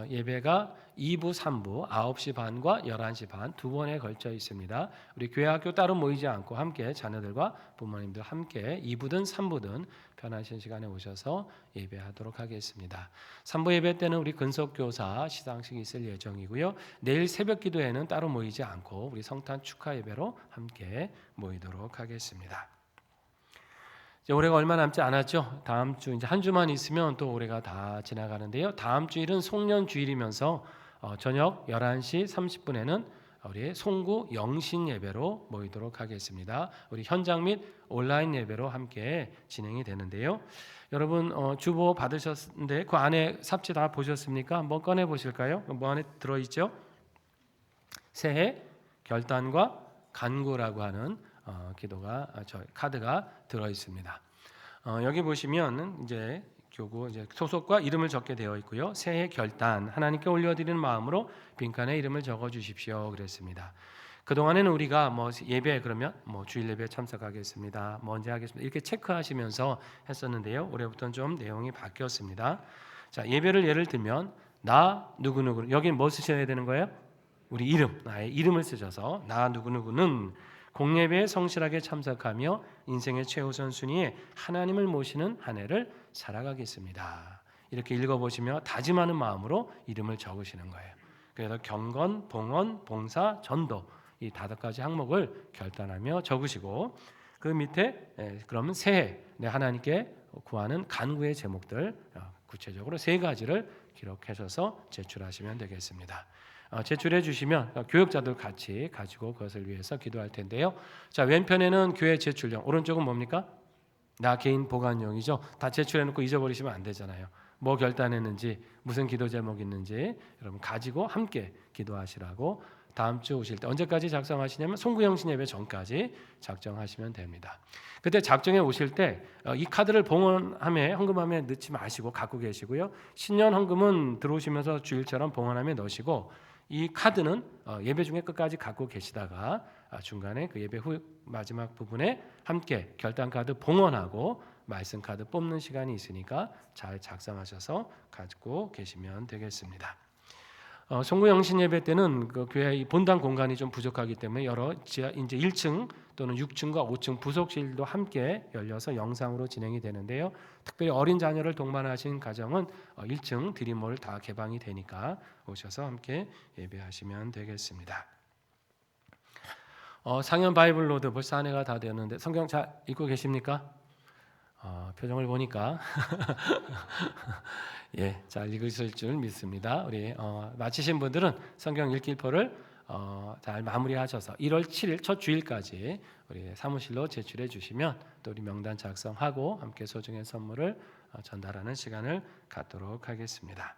예배가 2부, 3부 9시 반과 11시 반 두 번에 걸쳐 있습니다. 우리 교회 학교 따로 모이지 않고 함께 자녀들과 부모님들 함께 2부든 3부든 편하신 시간에 오셔서 예배하도록 하겠습니다. 3부 예배 때는 우리 근속교사 시상식이 있을 예정이고요. 내일 새벽 기도회는 따로 모이지 않고 우리 성탄 축하 예배로 함께 모이도록 하겠습니다. 이제 올해가 얼마 남지 않았죠. 다음 주 이제 한 주만 있으면 또 올해가 다 지나가는데요. 다음 주일은 송년 주일이면서 저녁 11시 30분에는 우리 송구 영신 예배로 모이도록 하겠습니다. 우리 현장 및 온라인 예배로 함께 진행이 되는데요. 여러분 주보 받으셨는데 그 안에 삽지 다 보셨습니까? 한번 꺼내 보실까요? 뭐 안에 들어 있죠? 새해 결단과 간구라고 하는 기도가 카드가 들어 있습니다. 여기 보시면 이제 교구 이제 소속과 이름을 적게 되어 있고요. 새해 결단 하나님께 올려드리는 마음으로 빈칸에 이름을 적어 주십시오. 그랬습니다. 그 동안에는 우리가 뭐 예배 그러면 뭐 주일 예배 참석하겠습니다. 뭐 언제 하겠습니다. 이렇게 체크하시면서 했었는데요. 올해부터는 좀 내용이 바뀌었습니다. 자 예배를 예를 들면 나 누구누구 여기 뭐 쓰셔야 되는 거예요? 우리 이름 나의 이름을 쓰셔서 나 누구누구는 공예배에 성실하게 참석하며 인생의 최우선 순위에 하나님을 모시는 한 해를 살아가겠습니다. 이렇게 읽어보시며 다짐하는 마음으로 이름을 적으시는 거예요. 그래서 경건, 봉헌, 봉사, 전도 이 5가지 항목을 결단하며 적으시고 그 밑에 그러면 새해 내 하나님께 구하는 간구의 제목들 구체적으로 3가지를 기록하셔서 제출하시면 되겠습니다. 제출해 주시면 교역자들 같이 가지고 그것을 위해서 기도할 텐데요. 자 왼편에는 교회 제출용, 오른쪽은 뭡니까? 나 개인 보관용이죠. 다 제출해 놓고 잊어버리시면 안 되잖아요. 뭐 결단했는지 무슨 기도 제목 있는지 여러분 가지고 함께 기도하시라고 다음 주 오실 때 언제까지 작성하시냐면 송구영신 예배 전까지 작정하시면 됩니다. 그때 작정해 오실 때 이 카드를 봉헌함에 헌금함에 넣지 마시고 갖고 계시고요. 신년 헌금은 들어오시면서 주일처럼 봉헌함에 넣으시고 이 카드는 예배 중에 끝까지 갖고 계시다가 중간에 그 예배 후 마지막 부분에 함께 결단 카드 봉헌하고 말씀 카드 뽑는 시간이 있으니까 잘 작성하셔서 가지고 계시면 되겠습니다. 송구영신 예배 때는 그 교회 본당 공간이 좀 부족하기 때문에 여러 지하 이제 1층 또는 6층과 5층 부속실도 함께 열려서 영상으로 진행이 되는데요. 특별히 어린 자녀를 동반하신 가정은 1층 드림홀 다 개방이 되니까 오셔서 함께 예배하시면 되겠습니다. 상현 바이블로드 벌써 한 해가 다 되었는데 성경 잘 읽고 계십니까? 표정을 보니까 예, 잘 읽으실 줄 믿습니다. 우리 마치신 분들은 성경 읽기표를 잘 마무리하셔서 1월 7일 첫 주일까지 우리 사무실로 제출해 주시면 또 우리 명단 작성하고 함께 소중한 선물을 전달하는 시간을 갖도록 하겠습니다.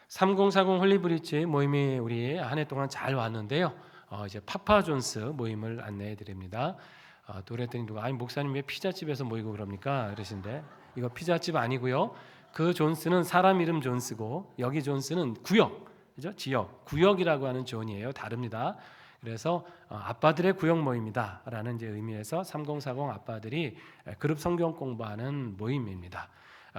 3040 홀리브리지 모임이 우리 한 해 동안 잘 왔는데요. 이제 파파존스 모임을 안내해 드립니다. 또 그랬더니 누가 아니 목사님 왜 피자집에서 모이고 그럽니까? 그러신데 이거 피자집 아니고요. 그 존스는 사람 이름 존스고 여기 존스는 구역, 그죠? 지역, 구역이라고 하는 존이에요. 다릅니다. 그래서 아빠들의 구역 모임이다라는 이제 의미에서 3040 아빠들이 그룹 성경 공부하는 모임입니다.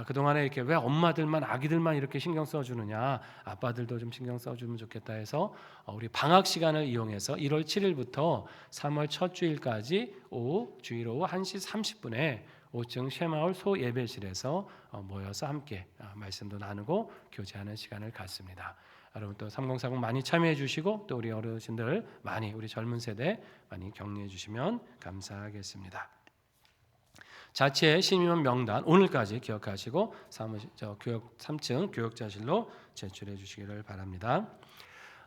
그동안에 이렇게 왜 엄마들만 아기들만 이렇게 신경 써주느냐 아빠들도 좀 신경 써주면 좋겠다 해서 우리 방학 시간을 이용해서 1월 7일부터 3월 첫 주일까지 오후 주일 오후 1시 30분에 5층 쉐마을 소예배실에서 모여서 함께 말씀도 나누고 교제하는 시간을 갖습니다. 여러분 또 3040 많이 참여해 주시고 또 우리 어르신들 많이 우리 젊은 세대 많이 격려해 주시면 감사하겠습니다. 자체 신임원 명단 오늘까지 기억하시고 교역 3층 교역자실로 제출해 주시기를 바랍니다.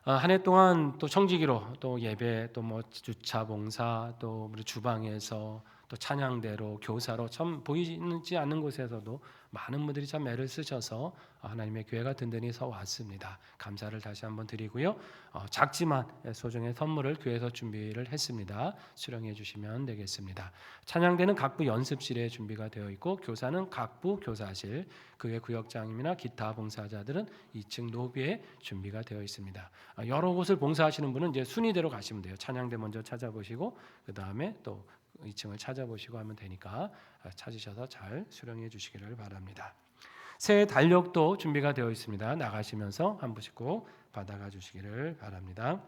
한 해 동안 또 청지기로 또 예배 또 뭐 주차 봉사 또 우리 주방에서 또 찬양대로, 교사로 참 보이지 않는 곳에서도 많은 분들이 참 애를 쓰셔서 하나님의 교회가 든든히 서 왔습니다. 감사를 다시 한번 드리고요. 작지만 소정의 선물을 교회에서 준비를 했습니다. 수령해 주시면 되겠습니다. 찬양대는 각부 연습실에 준비가 되어 있고 교사는 각부 교사실, 그 외 구역장님이나 기타 봉사자들은 2층 로비에 준비가 되어 있습니다. 여러 곳을 봉사하시는 분은 이제 순위대로 가시면 돼요. 찬양대 먼저 찾아보시고 그 다음에 또 2층을 찾아보시고 하면 되니까 찾으셔서 잘 수령해 주시기를 바랍니다. 새 달력도 준비가 되어 있습니다. 나가시면서 한 분씩 꼭 받아가 주시기를 바랍니다.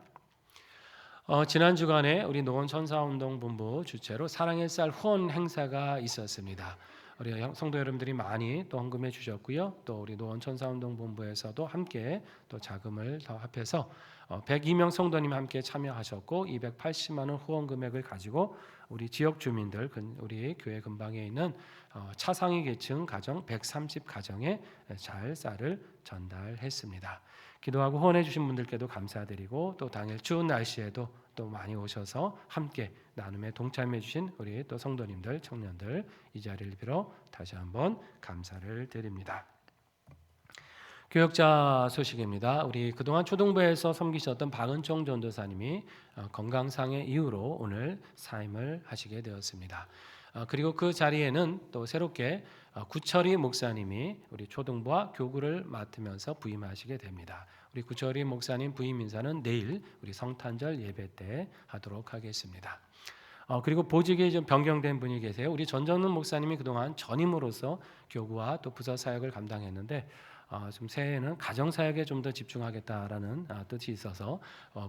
지난 주간에 우리 노원 천사운동본부 주최로 사랑의 쌀 후원 행사가 있었습니다. 우리 성도 여러분들이 많이 또 헌금해 주셨고요. 또 우리 노원 천사운동본부에서도 함께 또 자금을 더 합해서 102명 성도님 함께 참여하셨고 280만 원 후원 금액을 가지고 우리 지역 주민들, 우리 교회 근방에 있는 차상위 계층 가정 130 가정에 잘 쌀을 전달했습니다. 기도하고 후원해 주신 분들께도 감사드리고 또 당일 추운 날씨에도 또 많이 오셔서 함께 나눔에 동참해 주신 우리 또 성도님들, 청년들 이 자리를 빌어 다시 한번 감사를 드립니다. 교역자 소식입니다. 우리 그동안 초등부에서 섬기셨던 박은총 전도사님이 건강상의 이유로 오늘 사임을 하시게 되었습니다. 그리고 그 자리에는 또 새롭게 구철이 목사님이 우리 초등부와 교구를 맡으면서 부임하시게 됩니다. 우리 구철이 목사님 부임 인사는 내일 우리 성탄절 예배 때 하도록 하겠습니다. 그리고 보직이 좀 변경된 분이 계세요. 우리 전정근 목사님이 그동안 전임으로서 교구와 또 부서 사역을 감당했는데 좀 새해에는 가정 사역에 좀 더 집중하겠다라는 뜻이 있어서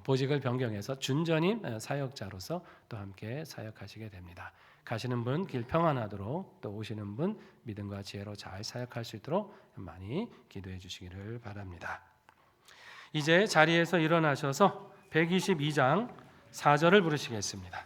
보직을 변경해서 준전임 사역자로서 또 함께 사역하시게 됩니다. 가시는 분 길 평안하도록 또 오시는 분 믿음과 지혜로 잘 사역할 수 있도록 많이 기도해 주시기를 바랍니다. 이제 자리에서 일어나셔서 122장 4절을 부르시겠습니다.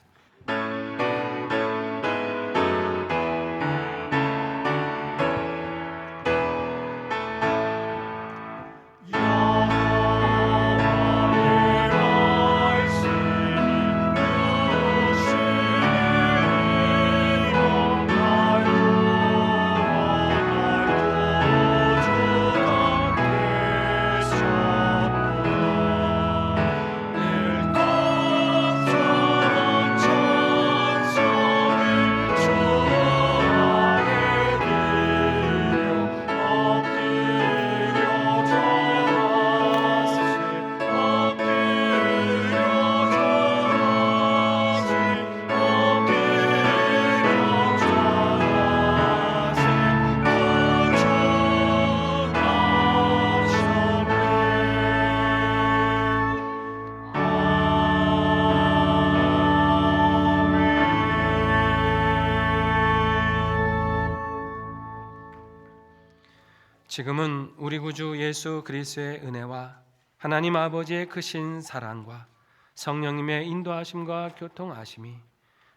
지금은 우리 구주 예수 그리스도의 은혜와 하나님 아버지의 크신 사랑과 성령님의 인도하심과 교통하심이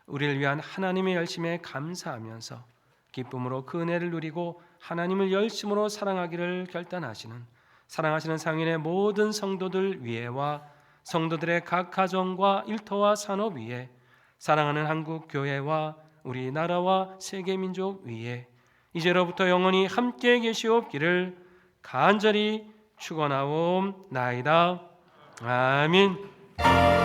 우리를 위한 하나님의 열심에 감사하면서 기쁨으로 그 은혜를 누리고 하나님을 열심으로 사랑하기를 결단하시는 사랑하시는 상인의 모든 성도들 위에와 성도들의 각 가정과 일터와 산업 위에 사랑하는 한국 교회와 우리나라와 세계 민족 위에 이제로부터 영원히 함께 계시옵기를 간절히 축원하옵나이다. 아멘.